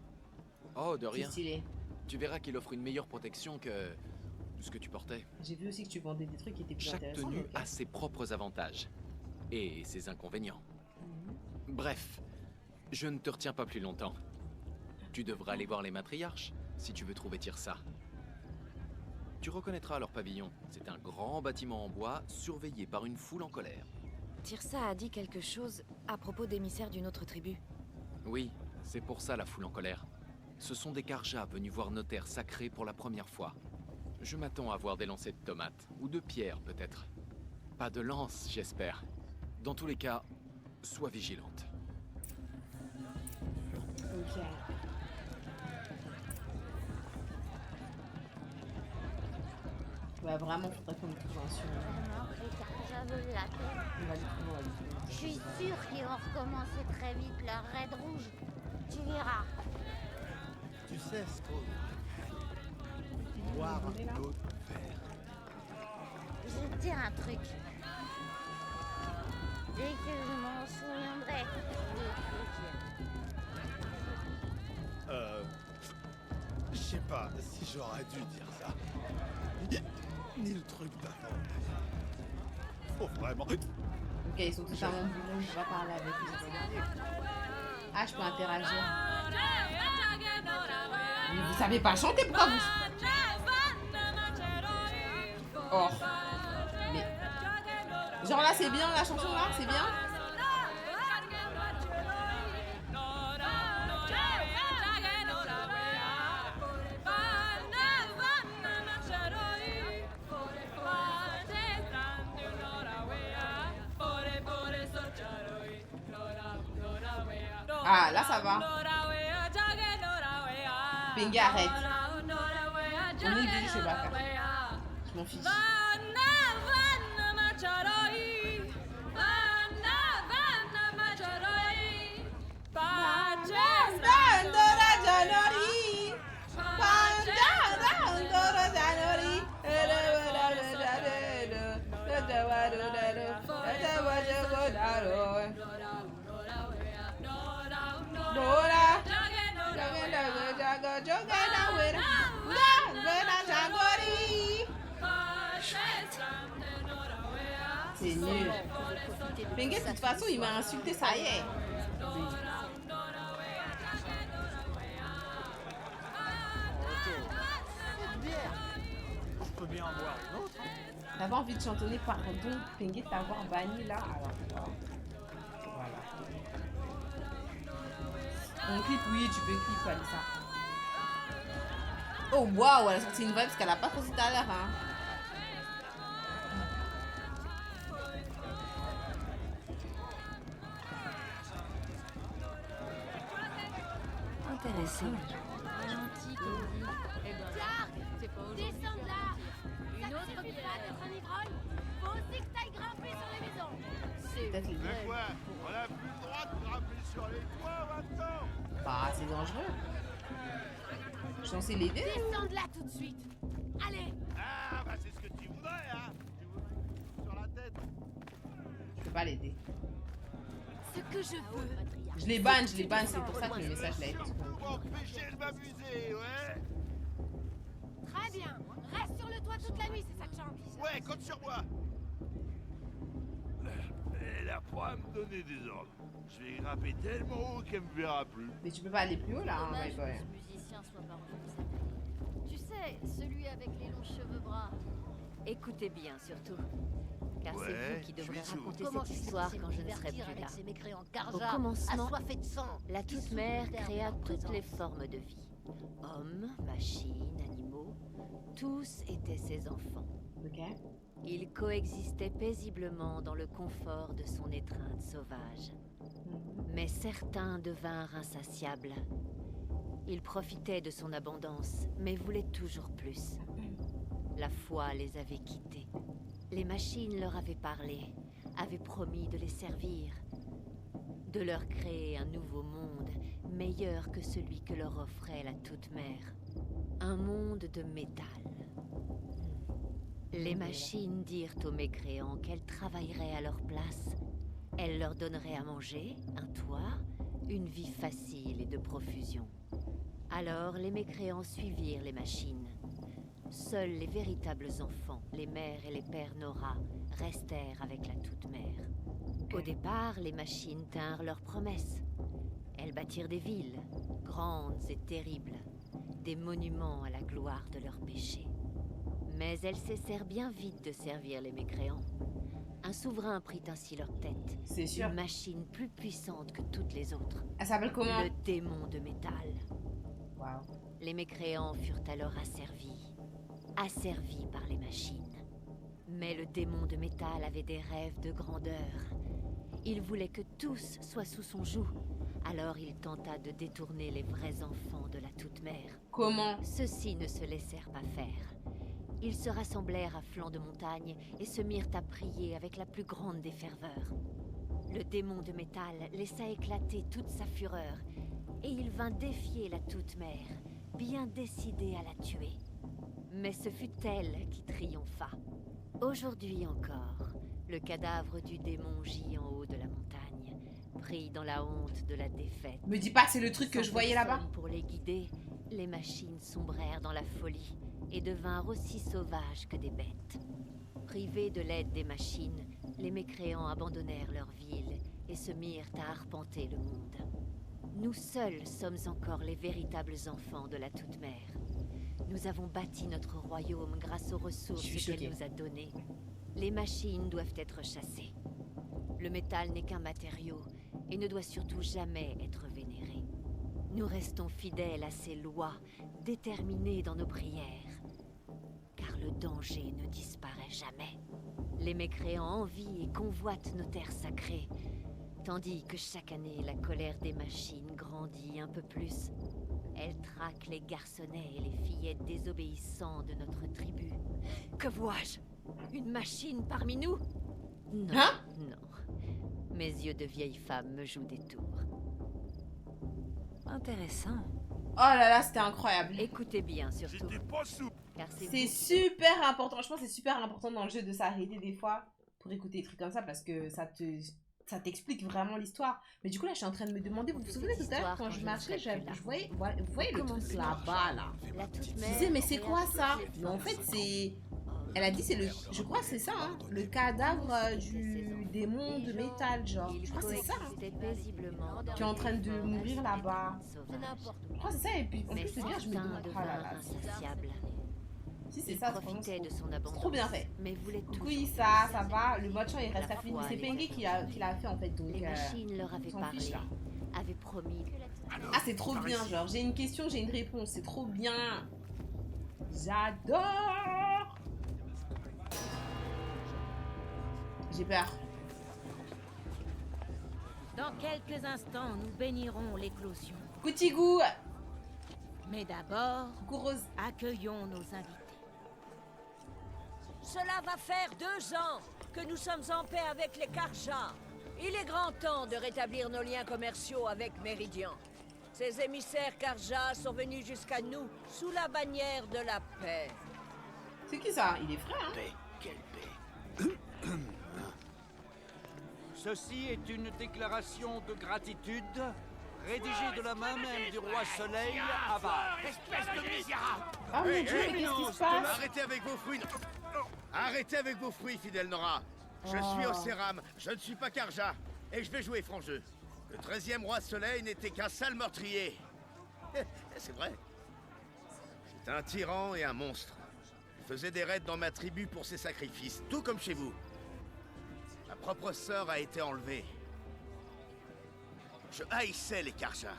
Oh, de C'est rien. stylé. Tu verras qu'il offre une meilleure protection que ce que tu portais. J'ai vu aussi que tu vendais des trucs qui étaient plus Chaque intéressants. tenue ok. a ses propres avantages et ses inconvénients. Bref, je ne te retiens pas plus longtemps. Tu devras aller voir les matriarches si tu veux trouver Tirsa. Tu reconnaîtras leur pavillon. C'est un grand bâtiment en bois surveillé par une foule en colère. Tirsa a dit quelque chose à propos d'émissaires d'une autre tribu. Oui, c'est pour ça la foule en colère. Ce sont des Karjas venus voir nos terres sacrées pour la première fois. Je m'attends à voir des lancers de tomates, ou de pierres peut-être. Pas de lance, j'espère. Dans tous les cas, sois vigilante. Ok. Ouais, vraiment, faudrait qu'on le trouve un sur. Les Karjas veulent la paix. On va le trouver, on va le trouver. Je suis sûre qu'ils vont recommencer très vite leur raid rouge. Tu verras. Tu sais ce qu'on boire un autre verre. Je vais te dire un truc. Dès que je m'en souviendrai, je vais te le dire. Je sais pas si j'aurais dû dire ça. Ni le truc d'avant. Faut vraiment. Ok, ils sont tous à mon boulot, je vais pas parler avec eux. Ah, je peux interagir. Mais vous savez pas chanter, pourquoi vous... Oh. Mais... Genre là, c'est bien, la chanson là, c'est bien. Ah, là, ça va. Pinga, arrête. On est dit, je sais pas faire. Je m'en fiche. C'est nul. Pinga, de toute façon, il m'a insulté, ça y est. Je peux bien en boire une autre. T'as pas envie de chantonner, pardon, Pinga, t'avoir banni là. Alors, voilà. On clip, oui, tu peux clip, Alissa. Oh waouh, elle a sorti une vibe parce qu'elle a pas fait tout à l'heure, hein. Intéressant. Gentil, comme dit. C'est pas aujourd'hui. Descends de là. Une autre bière d'être un ivrogne. Faut aussi que t'ailles grimper sur les maisons. Peut-être les Mais quoi? On a plus le droit de grimper sur les toits maintenant. Bah, c'est dangereux. Je suis censée l'aider. Descends de là tout de suite. Allez. Ah, bah c'est ce que tu voudrais, hein. Tu voudrais sur la tête. Je peux pas l'aider. Ce que je veux. Je les banne, c'est pour ça que le message l'a été. Pour m'empêcher de m'amuser, ouais. Très bien. Reste sur le toit toute la nuit, c'est ça que chante. Ouais, compte sur moi. Elle a pas à me donner des ordres. Je vais grimper tellement haut qu'elle me verra plus. Mais tu peux pas aller plus haut là, hein, my boy. ce musicien soit pas rendu. Tu sais, celui avec les longs cheveux bruns. Écoutez bien, surtout. Car Ouais, c'est vous qui je devrez suis sourd. raconter Comment cette je suis histoire censée quand me je ne serai divertir plus avec là. ces mécréants Au Karja, commencement, assoiffés de sang, la qui toute-mère souffrent créa d'éternelle toutes les présence. formes de vie. Hommes, machines, animaux, tous étaient ses enfants. Ok. Ils coexistaient paisiblement dans le confort de son étreinte sauvage. Mais certains devinrent insatiables. Ils profitaient de son abondance, mais voulaient toujours plus. La foi les avait quittés. Les machines leur avaient parlé, avaient promis de les servir, de leur créer un nouveau monde, meilleur que celui que leur offrait la Toute-Mère. Un monde de métal. Les machines dirent aux mécréants qu'elles travailleraient à leur place Elle leur donnerait à manger, un toit, une vie facile et de profusion. Alors les mécréants suivirent les machines. Seuls les véritables enfants, les mères et les pères Nora, restèrent avec la Toute-Mère. Au départ, les machines tinrent leurs promesses. Elles bâtirent des villes, grandes et terribles, des monuments à la gloire de leurs péchés. Mais elles cessèrent bien vite de servir les mécréants. Un souverain prit ainsi leur tête. C'est sûr. Une machine plus puissante que toutes les autres. Elle s'appelle comment? Le démon de métal. Waouh. Les mécréants furent alors asservis par les machines. Mais le démon de métal avait des rêves de grandeur. Il voulait que tous soient sous son joug. Alors il tenta de détourner les vrais enfants de la Toute-Mère. Comment? Ceux-ci ne se laissèrent pas faire. Ils se rassemblèrent à flanc de montagne et se mirent à prier avec la plus grande des ferveurs. Le démon de métal laissa éclater toute sa fureur et il vint défier la Toute-Mère, bien décidé à la tuer. Mais ce fut elle qui triompha. Aujourd'hui encore, le cadavre du démon gît en haut de la montagne, pris dans la honte de la défaite. Me dis pas que c'est le truc que je voyais là-bas. Pour les guider, les machines sombrèrent dans la folie et devinrent aussi sauvages que des bêtes. Privés de l'aide des machines, les mécréants abandonnèrent leur ville et se mirent à arpenter le monde. Nous seuls sommes encore les véritables enfants de la Toute-Mère. Nous avons bâti notre royaume grâce aux ressources qu'elle nous a données. Les machines doivent être chassées. Le métal n'est qu'un matériau et ne doit surtout jamais être vénéré. Nous restons fidèles à ces lois, déterminés dans nos prières. Car le danger ne disparaît jamais. Les mécréants envient et convoitent nos terres sacrées, tandis que chaque année, la colère des machines grandit un peu plus. Elle traque les garçonnets et les fillettes désobéissants de notre tribu. Que vois-je? Une machine parmi nous? Non, hein? Non. Mes yeux de vieille femme me jouent des tours. Intéressant. Oh là là, c'était incroyable. Écoutez bien, surtout. Car c'est super important. Je pense que c'est super important dans le jeu de s'arrêter des fois pour écouter des trucs comme ça parce que ça t'explique vraiment l'histoire. Mais du coup là, je suis en train de me demander, vous vous souvenez tout à l'heure quand je marchais, vous voyez le truc là-bas là. Je disais mais c'est quoi ça? Mais en fait c'est, elle a dit c'est le, je crois que c'est ça, hein, le cadavre du démon de métal genre. Je crois que c'est ça. Hein, qui est en train de mourir là-bas. Je crois que c'est ça et puis en plus c'est bien, je me demande oh là là. Si c'est ça, c'est trop bien fait. Mais oui, ça va. Le mode champ il reste à finir. C'est Pengue qui l'a fait en fait. Donc, les machines leur avaient parlé, avaient promis. Ah, c'est trop bien. Genre, j'ai une question, j'ai une réponse. C'est trop bien. J'adore. J'ai peur. Dans quelques instants, nous bénirons l'éclosion. Coutigou. Mais d'abord, accueillons nos invités. Cela va faire 2 ans que nous sommes en paix avec les Karja. Il est grand temps de rétablir nos liens commerciaux avec Méridian. Ces émissaires Karja sont venus jusqu'à nous sous la bannière de la paix. C'est qui ça? Il est frais, hein? Paix, quelle paix. Ceci est une déclaration de gratitude rédigée de la main même du roi Soleil à Val. Espèce de misérable! Ah mon Dieu, mais qu'est-ce qui se passe? Arrêtez avec vos fruits! Arrêtez avec vos fruits, fidèle Nora! Je suis au Céram, je ne suis pas Karja, et je vais jouer franc jeu. Le 13e roi Soleil n'était qu'un sale meurtrier. C'est vrai. C'est un tyran et un monstre. Il faisait des raids dans ma tribu pour ses sacrifices, tout comme chez vous. Ma propre sœur a été enlevée. Je haïssais les Karja.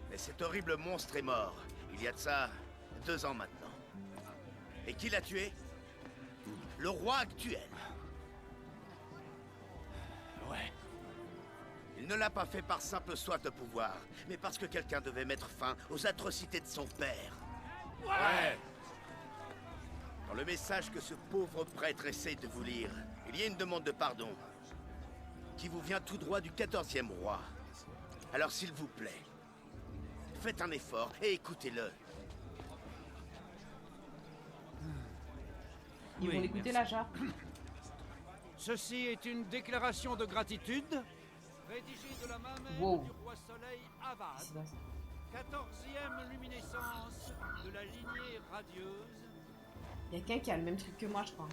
Mais cet horrible monstre est mort. Il y a de ça 2 ans maintenant. Et qui l'a tué? Le roi actuel. Ouais. Il ne l'a pas fait par simple soif de pouvoir, mais parce que quelqu'un devait mettre fin aux atrocités de son père. Ouais. Dans le message que ce pauvre prêtre essaye de vous lire, il y a une demande de pardon qui vous vient tout droit du 14e roi. Alors s'il vous plaît, faites un effort et écoutez-le. Ils vont l'écouter là, genre. Ceci est une déclaration de gratitude, rédigée de la main même du roi Soleil Avad, 14e luminescence de la lignée radieuse. Il y a quelqu'un qui a le même truc que moi, je crois.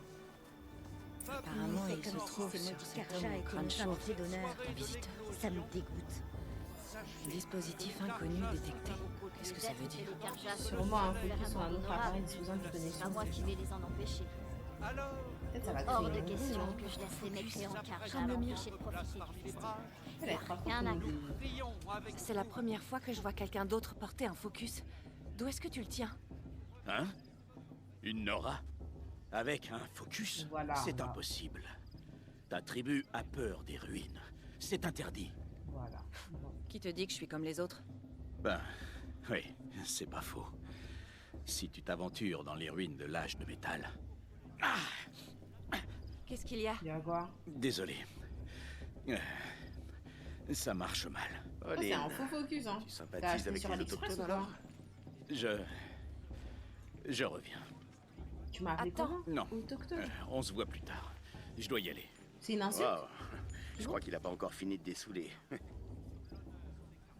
Apparemment, il se trouve sur cet homme au crâne chaud, un visiteur. Ça me dégoûte. Dispositif inconnu détecté. Qu'est-ce que ça veut dire? Sûrement un focus sur un autre appareil diffusant des connexions. À moi qui vais les en empêcher. Peut-être ça va créer Hors de une question illusion. que je laisse les mécréants Karja Comme le mien. l'empêcher de profiter du festival. Elle a pas Rien à beaucoup voir. C'est la première fois que je vois quelqu'un d'autre porter un focus. D'où est-ce que tu le tiens? Hein? Une Nora? Avec un focus? Voilà, C'est voilà. impossible. Ta tribu a peur des ruines. C'est interdit. Voilà. Qui te dit que je suis comme les autres? Ben, oui, c'est pas faux. Si tu t'aventures dans les ruines de l'âge de métal... Qu'est-ce qu'il y a? Il y a quoi? Désolé. Ça marche mal. Oh, c'est un faux focus, hein. Tu T'as sympathises acheté avec sur les AliExpress autochtones ou quoi? alors? Je reviens. Tu m'as appelé Attends. comment? Non. Autochtone. On se voit plus tard. Je dois y aller. C'est une insulte? Wow. Je crois qu'il a pas encore fini de dessouler.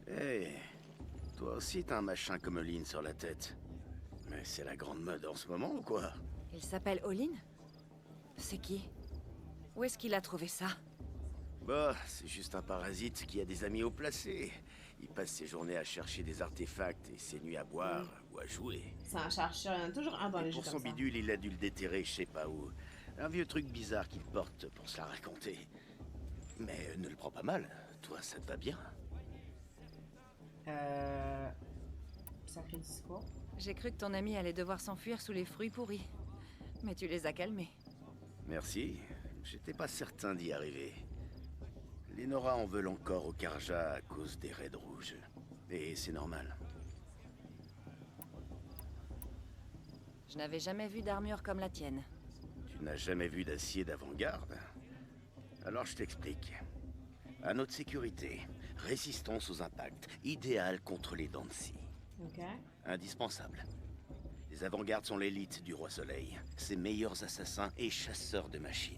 Hé, toi aussi t'as un machin comme Olin sur la tête. Mais c'est la grande mode en ce moment ou quoi? Il s'appelle Olin? C'est qui? Où est-ce qu'il a trouvé ça? Bah, c'est juste un parasite qui a des amis haut placés. Il passe ses journées à chercher des artefacts et ses nuits à boire ou à jouer. C'est un chercheur, il y en a toujours un dans les Et jeux pour comme son ça. bidule, il a dû le déterrer je sais pas où. Un vieux truc bizarre qu'il porte pour se la raconter. Mais ne le prends pas mal. Toi, ça te va bien. Sacré discours. J'ai cru que ton ami allait devoir s'enfuir sous les fruits pourris. Mais tu les as calmés. Merci. J'étais pas certain d'y arriver. Les Nora en veulent encore au Karja à cause des raids rouges. Et c'est normal. Je n'avais jamais vu d'armure comme la tienne. Tu n'as jamais vu d'acier d'avant-garde? Alors je t'explique. À notre sécurité, résistance aux impacts, idéal contre les dents de scie. Ok. Indispensable. Les avant-gardes sont l'élite du Roi Soleil, ses meilleurs assassins et chasseurs de machines.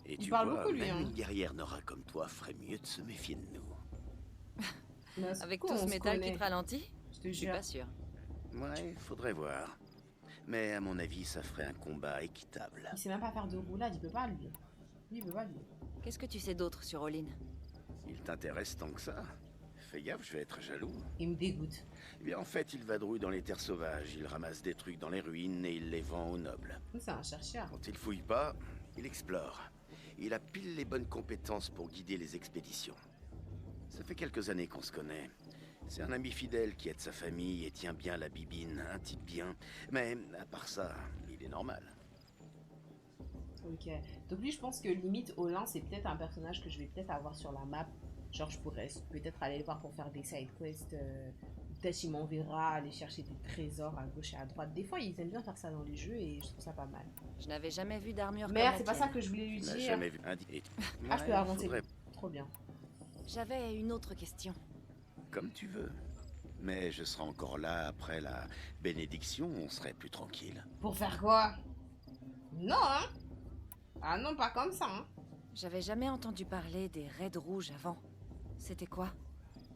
Et Il tu parle vois, beaucoup, lui, même hein. une guerrière Nora comme toi ferait mieux de se méfier de nous. Mais c'est Avec cool, tout ce on se métal qui connaît. te ralentit? Je te Je suis jure. pas sûre. Ouais, faudrait voir. Mais à mon avis, ça ferait un combat équitable. Il sait même pas faire de roulade, il peut pas lui. Lui, il peut pas lui. Qu'est-ce que tu sais d'autre sur Olin? Il t'intéresse tant que ça? Fais gaffe, je vais être jaloux. Il me dégoûte. Eh bien, en fait, il vadrouille dans les terres sauvages, il ramasse des trucs dans les ruines et il les vend aux nobles. C'est un chercheur. Quand il fouille pas, il explore. Il a pile les bonnes compétences pour guider les expéditions. Ça fait quelques années qu'on se connaît. C'est un ami fidèle qui aide sa famille et tient bien la bibine, un type bien. Mais à part ça, il est normal. Ok. Donc lui, je pense que limite, Olin, c'est peut-être un personnage que je vais peut-être avoir sur la map. Genre, je pourrais peut-être aller le voir pour faire des side quests. Peut-être il m'enverra aller chercher des trésors à gauche et à droite. Des fois, ils aiment bien faire ça dans les jeux et je trouve ça pas mal. Je n'avais jamais vu d'armure comme Merde, la c'est pas tienne. ça que je voulais lui Il n'a dire. jamais vu un... Ah, je peux avancer. faudrait- Trop bien. J'avais une autre question. Comme tu veux. Mais je serai encore là après la bénédiction, on serait plus tranquille. Pour faire quoi? Non, hein? Ah non, pas comme ça, hein? J'avais jamais entendu parler des raids rouges avant. C'était quoi?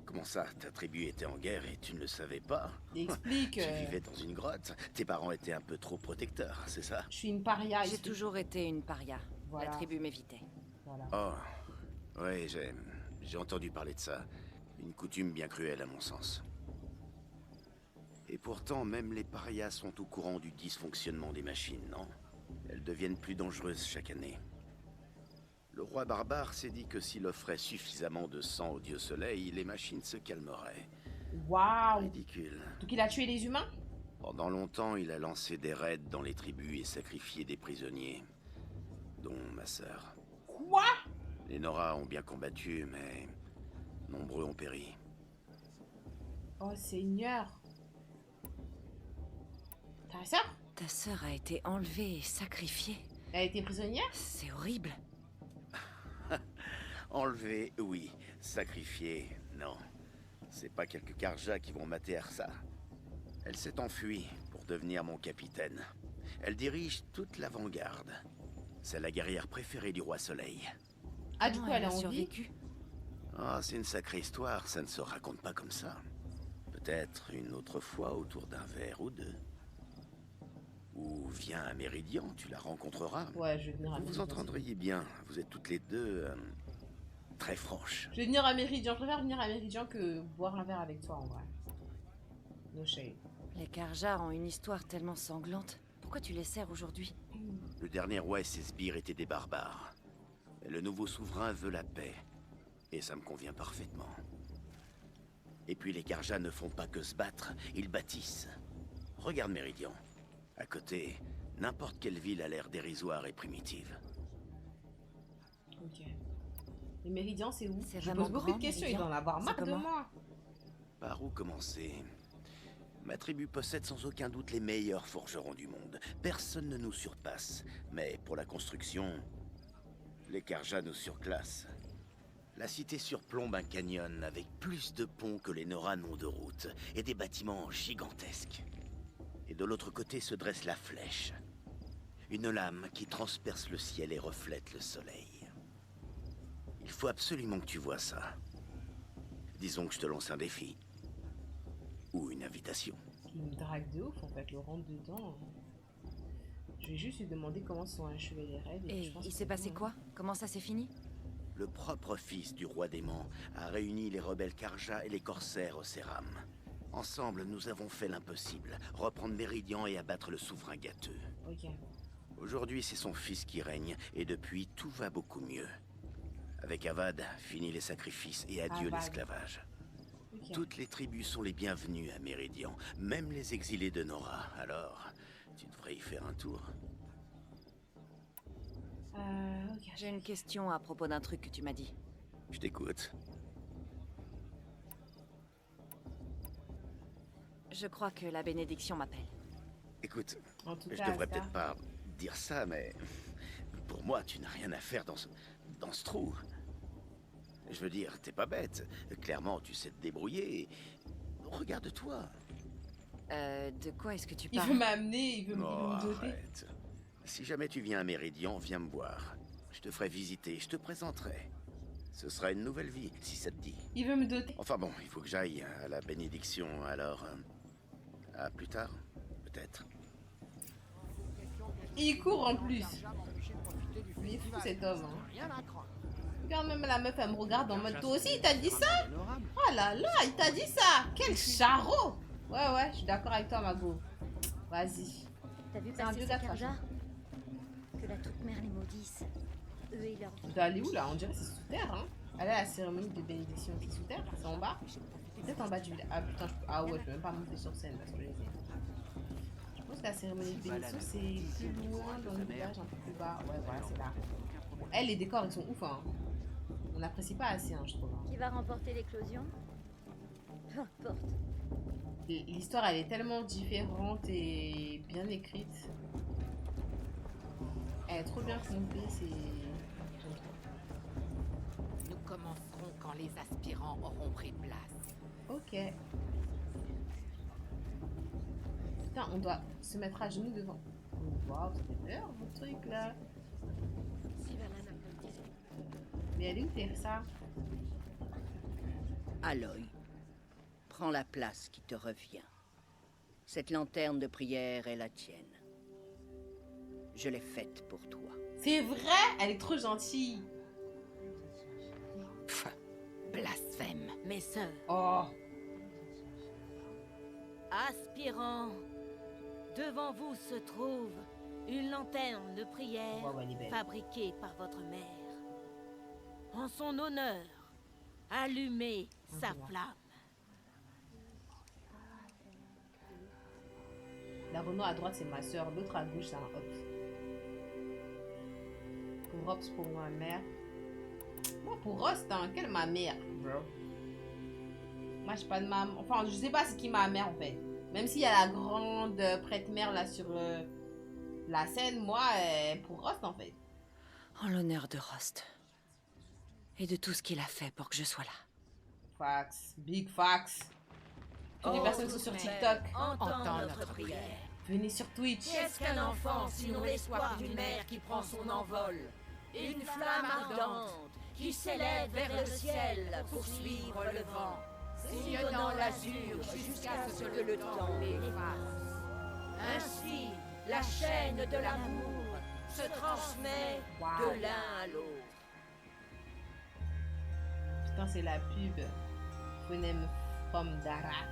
Comment ça, ta tribu était en guerre et tu ne le savais pas? Explique. Tu vivais dans une grotte. Tes parents étaient un peu trop protecteurs, c'est ça? Je suis une paria. J'ai ici. toujours été une paria. Voilà. La tribu m'évitait. Voilà. Oh, ouais, j'ai entendu parler de ça. Une coutume bien cruelle à mon sens. Et pourtant, même les parias sont au courant du dysfonctionnement des machines, non? Elles deviennent plus dangereuses chaque année. Le roi barbare s'est dit que s'il offrait suffisamment de sang au dieu soleil, les machines se calmeraient. Waouh! Ridicule. Donc il a tué les humains? Pendant longtemps, il a lancé des raids dans les tribus et sacrifié des prisonniers, dont ma sœur. Quoi? Les Nora ont bien combattu, mais nombreux ont péri. Oh Seigneur. Ta sœur? Ta sœur a été enlevée et sacrifiée. Elle a été prisonnière? C'est horrible. Enlevé, oui. Sacrifié, non. C'est pas quelques Karja qui vont mater ça. Elle s'est enfuie pour devenir mon capitaine. Elle dirige toute l'avant-garde. C'est la guerrière préférée du roi Soleil. Ah, du coup, elle a survécu. Ah, c'est une sacrée histoire, ça ne se raconte pas comme ça. Peut-être une autre fois autour d'un verre ou deux. Ou viens à Méridian, tu la rencontreras. Ouais, je vais venir à Méridian. Vous entendriez bien, vous êtes toutes les deux très franches. Je vais venir à Méridian, je préfère venir à Méridian que boire un verre avec toi en vrai. No shade. Les Karja ont une histoire tellement sanglante. Pourquoi tu les sers aujourd'hui? Le dernier roi et ses sbires étaient des barbares. Et le nouveau souverain veut la paix. Et ça me convient parfaitement. Et puis les Karja ne font pas que se battre, ils bâtissent. Regarde Méridian. À côté, n'importe quelle ville a l'air dérisoire et primitive. Ok. Et Méridian, c'est où? C'est Je vraiment pose beaucoup grand, de questions, il Méridian. doit en avoir marre de comment? moi. Par où commencer? Ma tribu possède sans aucun doute les meilleurs forgerons du monde. Personne ne nous surpasse. Mais pour la construction, les Karja nous surclassent. La cité surplombe un canyon avec plus de ponts que les Nora n'ont de route, et des bâtiments gigantesques. Et de l'autre côté se dresse la flèche. Une lame qui transperce le ciel et reflète le soleil. Il faut absolument que tu vois ça. Disons que je te lance un défi. Ou une invitation. Il me drague de ouf en fait, le rentre dedans. Je vais juste lui demander comment sont achevés les rêves. Et il s'est passé quoi? Comment ça s'est fini? Le propre fils du roi démon a réuni les rebelles Karja et les corsaires au Céram. Ensemble, nous avons fait l'impossible, reprendre Méridian et abattre le souverain gâteux. Ok. Aujourd'hui, c'est son fils qui règne, et depuis, tout va beaucoup mieux. Avec Avad, fini les sacrifices et adieu Avad. l'esclavage. Ok. Toutes les tribus sont les bienvenues à Méridian, même les exilés de Nora. Alors, tu devrais y faire un tour. Ok. J'ai une question à propos d'un truc que tu m'as dit. Je t'écoute. Je crois que la bénédiction m'appelle. Écoute, En tout je cas, devrais ça. peut-être pas dire ça, mais pour moi, tu n'as rien à faire dans ce trou. Je veux dire, t'es pas bête. Clairement, tu sais te débrouiller. Regarde-toi. De quoi est-ce que tu Il parles? veut m'amener, il veut Oh, me doter. arrête. Si jamais tu viens à Méridian, viens me voir. Je te ferai visiter, je te présenterai. Ce sera une nouvelle vie, si ça te dit. Il veut me doter. Enfin bon, il faut que j'aille à la bénédiction, alors... à plus tard, peut-être. Il court en plus. Il est fou cet homme. Hein. Regarde, même la meuf, elle me regarde en mode toi aussi, il t'a dit ça? Oh là là, il t'a dit ça? Quel charreau! Ouais, je suis d'accord avec toi, Mago. Vas-y. T'as vu C'est un passer vieux ces gars, de toute Karja? façon. Que la toute-mère les maudisse. Eux et leur Je dois aller où là? On dirait que c'est sous terre. Hein. Allez à la cérémonie de bénédiction, c'est sous terre? C'est en bas? Peut-être en bas du village. Ah putain, ah ouais, je peux même pas monter sur scène parce que je les ai. Je pense que la cérémonie de bénédiction c'est plus loin dans le village, un peu plus bas. Ouais, voilà, c'est là. Eh, les décors ils sont ouf, hein. On n'apprécie pas assez, hein, je trouve. Qui va remporter l'éclosion? Peu importe. L'histoire elle est tellement différente et bien écrite. Elle est trop bien montée, c'est. Nous commencerons quand les aspirants auront pris place. Ok. Putain, on doit se mettre à genoux devant. Waouh, c'était peur votre truc là. Mais elle est où Teresa? Aloy, prends la place qui te revient. Cette lanterne de prière est la tienne. Je l'ai faite pour toi. C'est vrai? Elle est trop gentille. Pff, blasphème. Mes sœurs. Oh. Aspirants, devant vous se trouve une lanterne de prière Wow, elle est belle. fabriquée par votre mère. En son honneur, allumez sa flamme. La Renault à droite c'est ma soeur, l'autre à gauche c'est un Hops. Pour Hops pour ma mère. Moi pour Rost, hein, quelle ma mère, bro. Moi j'ai pas de maman. Enfin je sais pas c'est qui ma mère en fait. Même s'il y a la grande prêtre-mère là sur la scène, moi pour Rost en fait. En l'honneur de Rost. Et de tout ce qu'il a fait pour que je sois là. Fax, big fax. Toutes les personnes qui sont sur TikTok. Entends notre prière. Venez sur Twitch. Qu'est-ce qu'un enfant sinon l'espoir d'une mère qui prend son envol? Une flamme ardente qui s'élève vers le ciel pour suivre le vent, sillonnant l'azur jusqu'à ce que le temps l'efface. Ainsi, la chaîne de l'amour se transmet de l'un à l'autre. Putain, c'est la pub. Phonème from Darak.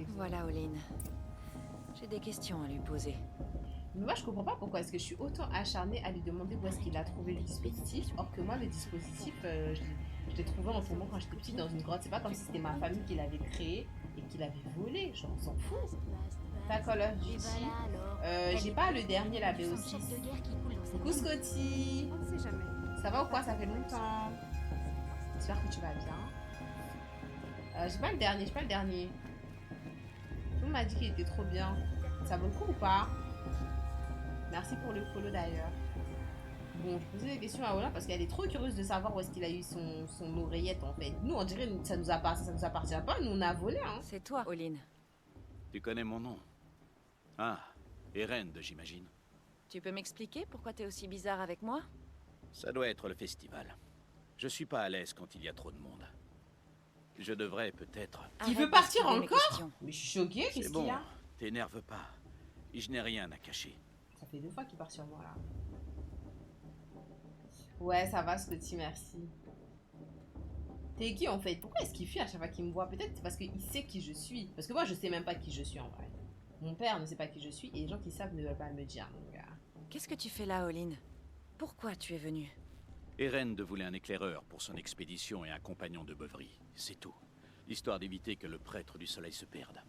Voilà, Oline. J'ai des questions à lui poser. Mais moi, je comprends pas pourquoi est-ce que je suis autant acharnée à lui demander où est-ce qu'il a trouvé le dispositif, or que moi, le dispositif, je l'ai trouvé en ce moment quand j'étais petite dans une grotte. C'est pas comme si c'était ma famille qui l'avait créé et qui l'avait volé. Genre, on s'en fout. T'as Call of Duty. J'ai pas le dernier, la BO6. Coucou Scotty. On ne sait jamais. Ça va ou quoi? Ça fait longtemps. J'espère que tu vas bien. J'ai pas le dernier. Tout le monde m'a dit qu'il était trop bien. Ça vaut le coup ou pas? Merci pour le follow d'ailleurs. Bon, je posais des questions à Ola parce qu'elle est trop curieuse de savoir où est-ce qu'il a eu son oreillette en fait. Nous, on dirait que ça nous appartient pas. Nous, on a volé, hein. C'est toi, Oline. Tu connais mon nom? Ah, Eren, j'imagine. Tu peux m'expliquer pourquoi t'es aussi bizarre avec moi? Ça doit être le festival. Je suis pas à l'aise quand il y a trop de monde. Je devrais peut-être... Il veut partir encore? Mais je suis choquée, qu'est-ce qu'il y a? T'énerve pas. Je n'ai rien à cacher. Ça fait 2 fois qu'il part sur moi là. Ouais, ça va, Scotty, merci. T'es qui en fait? Pourquoi est-ce qu'il fuit à chaque fois qu'il me voit? Peut-être parce qu'il sait qui je suis. Parce que moi, je sais même pas qui je suis en vrai. Mon père ne sait pas qui je suis et les gens qui savent ne veulent pas me dire. Qu'est-ce que tu fais là, Oline? Pourquoi tu es venue? Eren voulait un éclaireur pour son expédition et un compagnon de beuverie. C'est tout. Histoire d'éviter que le prêtre du soleil se perde.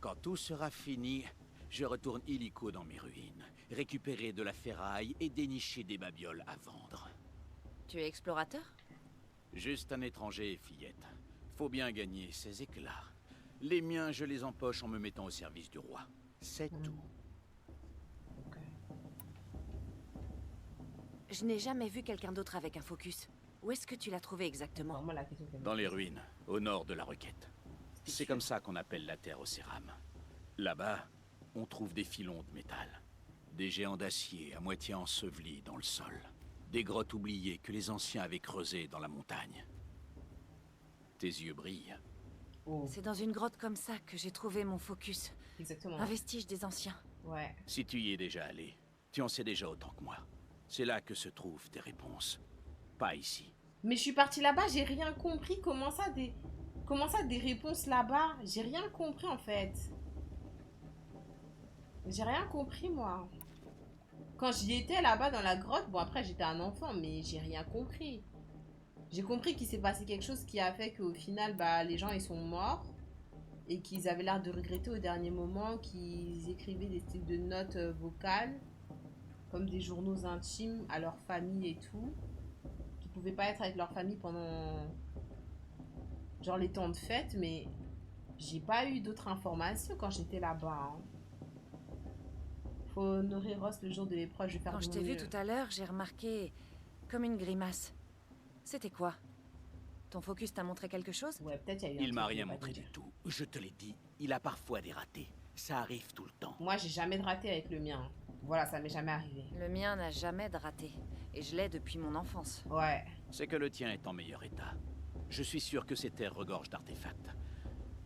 Quand tout sera fini, je retourne illico dans mes ruines, récupérer de la ferraille et dénicher des babioles à vendre. Tu es explorateur? Juste un étranger, fillette. Faut bien gagner ses éclats. Les miens, je les empoche en me mettant au service du roi. C'est tout. Je n'ai jamais vu quelqu'un d'autre avec un focus. Où est-ce que tu l'as trouvé exactement? Dans les ruines, au nord de la Requête. C'est comme ça qu'on appelle la terre au cérame. Là-bas, on trouve des filons de métal. Des géants d'acier à moitié ensevelis dans le sol. Des grottes oubliées que les anciens avaient creusées dans la montagne. Tes yeux brillent. C'est dans une grotte comme ça que j'ai trouvé mon focus. Exactement. Un vestige des anciens. Ouais. Si tu y es déjà allé, tu en sais déjà autant que moi. C'est là que se trouvent tes réponses. Pas ici. Mais je suis partie là-bas, j'ai rien compris. Comment ça des réponses là-bas? J'ai rien compris en fait. J'ai rien compris moi. Quand j'y étais là-bas dans la grotte, bon après j'étais un enfant, mais j'ai rien compris. J'ai compris qu'il s'est passé quelque chose qui a fait qu'au final, bah, les gens ils sont morts. Et qu'ils avaient l'air de regretter au dernier moment, qu'ils écrivaient des styles de notes vocales. Comme des journaux intimes à leur famille et tout. Qui pouvaient pas être avec leur famille pendant... genre les temps de fête, mais... j'ai pas eu d'autres informations quand j'étais là-bas, hein. Faut honorer Ross le jour de l'épreuve, je vais faire Quand je t'ai vu tout à l'heure, j'ai remarqué comme une grimace. C'était quoi? Ton focus t'a montré quelque chose? Ouais, peut-être il y a eu Il m'a rien montré du tout. Je te l'ai dit, il a parfois des ratés. Ça arrive tout le temps. Moi, j'ai jamais de raté avec le mien. Voilà, ça m'est jamais arrivé. Le mien n'a jamais de raté. Et je l'ai depuis mon enfance. Ouais. C'est que le tien est en meilleur état. Je suis sûr que ces terres regorgent d'artefacts.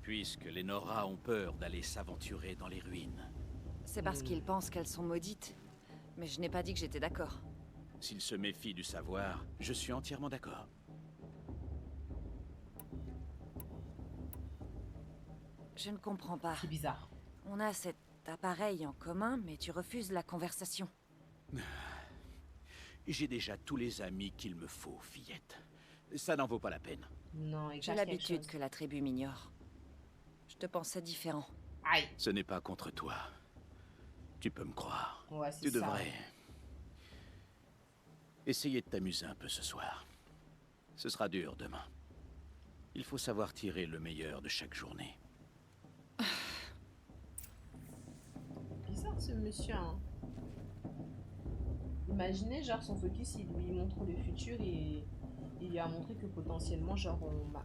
Puisque les Nora ont peur d'aller s'aventurer dans les ruines. C'est parce qu'ils pensent qu'elles sont maudites. Mais je n'ai pas dit que j'étais d'accord. S'ils se méfient du savoir, je suis entièrement d'accord. Je ne comprends pas. C'est bizarre. On a cet appareil en commun, mais tu refuses la conversation. J'ai déjà tous les amis qu'il me faut, fillette. Ça n'en vaut pas la peine. Non, j'ai l'habitude que la tribu m'ignore. Je te pensais différent. Aïe. Ce n'est pas contre toi. Tu peux me croire. Ouais, c'est tu ça. devrais essayer de t'amuser un peu ce soir. Ce sera dur demain. Il faut savoir tirer le meilleur de chaque journée. Bizarre ce monsieur, hein. Imaginez, genre, son focus, il lui montre le futur et il lui a montré que potentiellement, genre,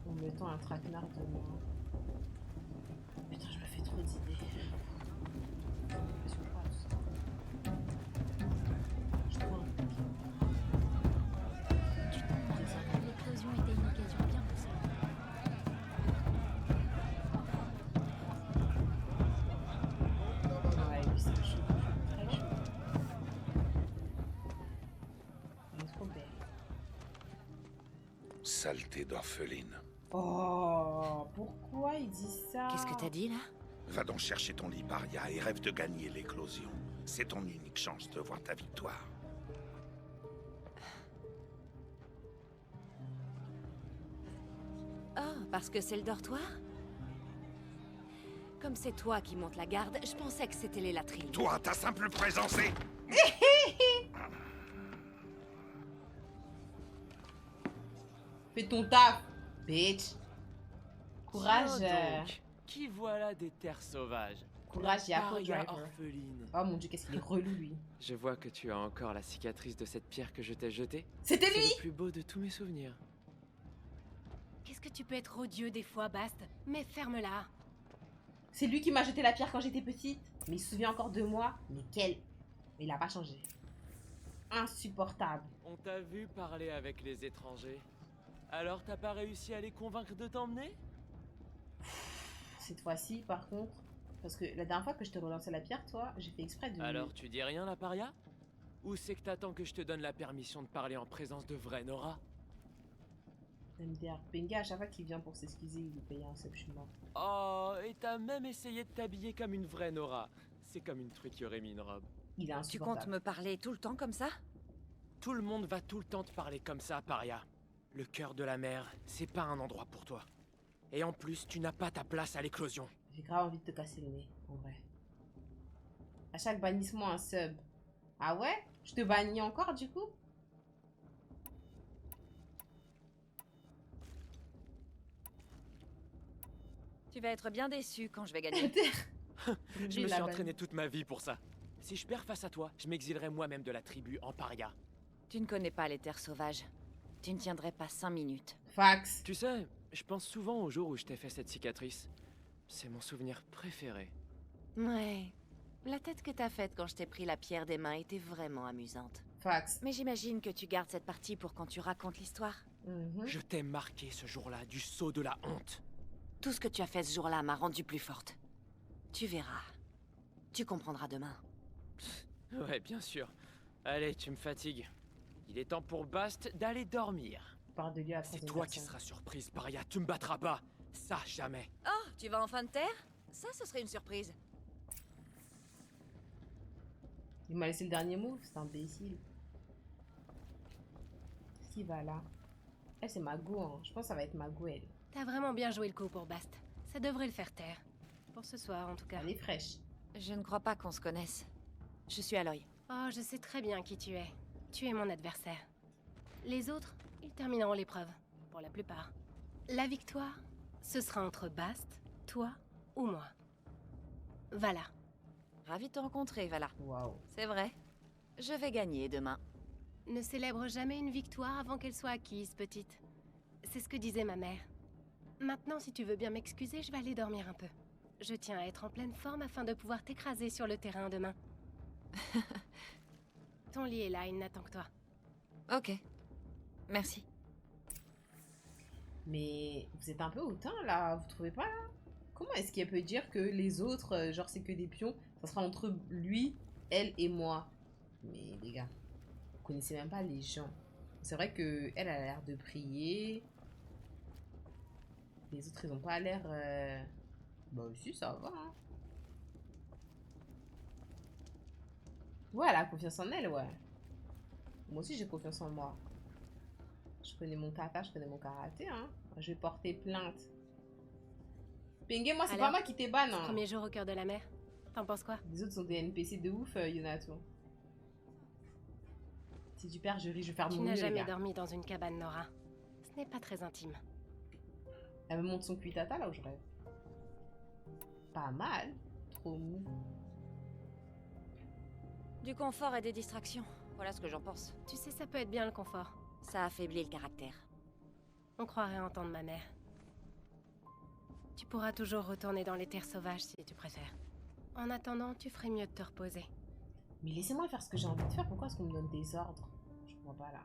on me tend un traquenard demain. saleté d'orpheline. Oh, pourquoi il dit ça? Qu'est-ce que t'as dit, là? Va donc chercher ton lit, Paria, et rêve de gagner l'éclosion. C'est ton unique chance de voir ta victoire. Oh, parce que c'est le dortoir? Comme c'est toi qui montes la garde, je pensais que c'était les latrines. Toi, ta simple présence est... Fais ton taf, bitch. Courage. Donc, qui voilà des terres sauvages? Courage, Yako Paria Driver. orpheline. Oh mon dieu, qu'est-ce qu'il est relou, lui. Je vois que tu as encore la cicatrice de cette pierre que je t'ai jetée. C'était lui! C'est le plus beau de tous mes souvenirs. Qu'est-ce que tu peux être odieux des fois, Bast? Mais ferme-la. C'est lui qui m'a jeté la pierre quand j'étais petite. Mais il se souvient encore de moi. Mais quel... Il a pas changé. Insupportable. On t'a vu parler avec les étrangers. Alors t'as pas réussi à les convaincre de t'emmener? Cette fois-ci, par contre... Parce que la dernière fois que je te relançais la pierre, toi, j'ai fait exprès de... Alors tu dis rien, la paria? Ou c'est que t'attends que je te donne la permission de parler en présence de vraie Nora? MDR Benga, à chaque fois qu'il vient pour s'excuser, il lui paye un sub, je suis mort. Oh, et t'as même essayé de t'habiller comme une vraie Nora. C'est comme une truc qui aurait mis une robe. Il est Tu insupportable. comptes me parler tout le temps comme ça? Tout le monde va tout le temps te parler comme ça, paria. Le cœur de la mer, c'est pas un endroit pour toi. Et en plus, tu n'as pas ta place à l'éclosion. J'ai grave envie de te casser le nez, en vrai. À chaque bannissement, un sub. Ah ouais? Je te bannis encore, du coup? Tu vas être bien déçu quand je vais gagner. Je me suis entraîné toute ma vie pour ça. Si je perds face à toi, je m'exilerai moi-même de la tribu en paria. Tu ne connais pas les terres sauvages. Tu ne tiendrais pas 5 minutes. Fax. Tu sais, je pense souvent au jour où je t'ai fait cette cicatrice. C'est mon souvenir préféré. Ouais. La tête que t'as faite quand je t'ai pris la pierre des mains était vraiment amusante. Fax. Mais j'imagine que tu gardes cette partie pour quand tu racontes l'histoire. Je t'ai marqué ce jour-là du sceau de la honte. Tout ce que tu as fait ce jour-là m'a rendue plus forte. Tu verras. Tu comprendras demain. Ouais, bien sûr. Allez, tu me fatigues. Il est temps pour Bast d'aller dormir. Parle de lui à la C'est troisième toi qui personne. seras surprise, paria. Tu me battras pas. Ça, jamais. Oh, tu vas en fin de terre? Ça, ce serait une surprise. Il m'a laissé le dernier mot, c'est imbécile. Qui va là? Elle, c'est Mago, hein. Je pense que ça va être Mago, elle. T'as vraiment bien joué le coup pour Bast. Ça devrait le faire taire. Pour ce soir, en tout cas. Elle est fraîche. Je ne crois pas qu'on se connaisse. Je suis Aloy. Oh, je sais très bien qui tu es. Tu es mon adversaire. Les autres, ils termineront l'épreuve. Pour la plupart. La victoire, ce sera entre Bast, toi ou moi. Vala. Ravi de te rencontrer, Vala. Waouh. C'est vrai. Je vais gagner demain. Ne célèbre jamais une victoire avant qu'elle soit acquise, petite. C'est ce que disait ma mère. Maintenant, si tu veux bien m'excuser, je vais aller dormir un peu. Je tiens à être en pleine forme afin de pouvoir t'écraser sur le terrain demain. Ton lit est là, il n'attend que toi. Ok. Merci. Mais vous êtes un peu hautain, là. Vous trouvez pas, là? Comment est-ce qu'elle peut dire que les autres, genre, c'est que des pions? Ça sera entre lui, elle et moi. Mais les gars, vous connaissez même pas les gens. C'est vrai que elle a l'air de prier. Les autres, ils ont pas l'air... Bah aussi, ça va, hein. Ouais, elle a confiance en elle, ouais. Moi aussi, j'ai confiance en moi. Je connais mon kata, je connais mon karaté, hein. Je vais porter plainte. Pengue, moi, c'est pas moi qui t'ai ban, hein. Premier jour au cœur de la mer. T'en penses quoi? Les autres sont des NPC de ouf, Yonato. Si tu perds, je ris, je vais faire Tu mon n'as mieux, les jamais gars. dormi dans une cabane, Nora. Ce n'est pas très intime. Elle me montre son cuitata, là où je rêve. Pas mal. Trop mou. Du confort et des distractions. Voilà ce que j'en pense. Tu sais, ça peut être bien le confort. Ça affaiblit le caractère. On croirait entendre ma mère. Tu pourras toujours retourner dans les terres sauvages si tu préfères. En attendant, tu ferais mieux de te reposer. Mais laissez-moi faire ce que j'ai envie de faire. Pourquoi est-ce qu'on me donne des ordres? Je comprends pas, là.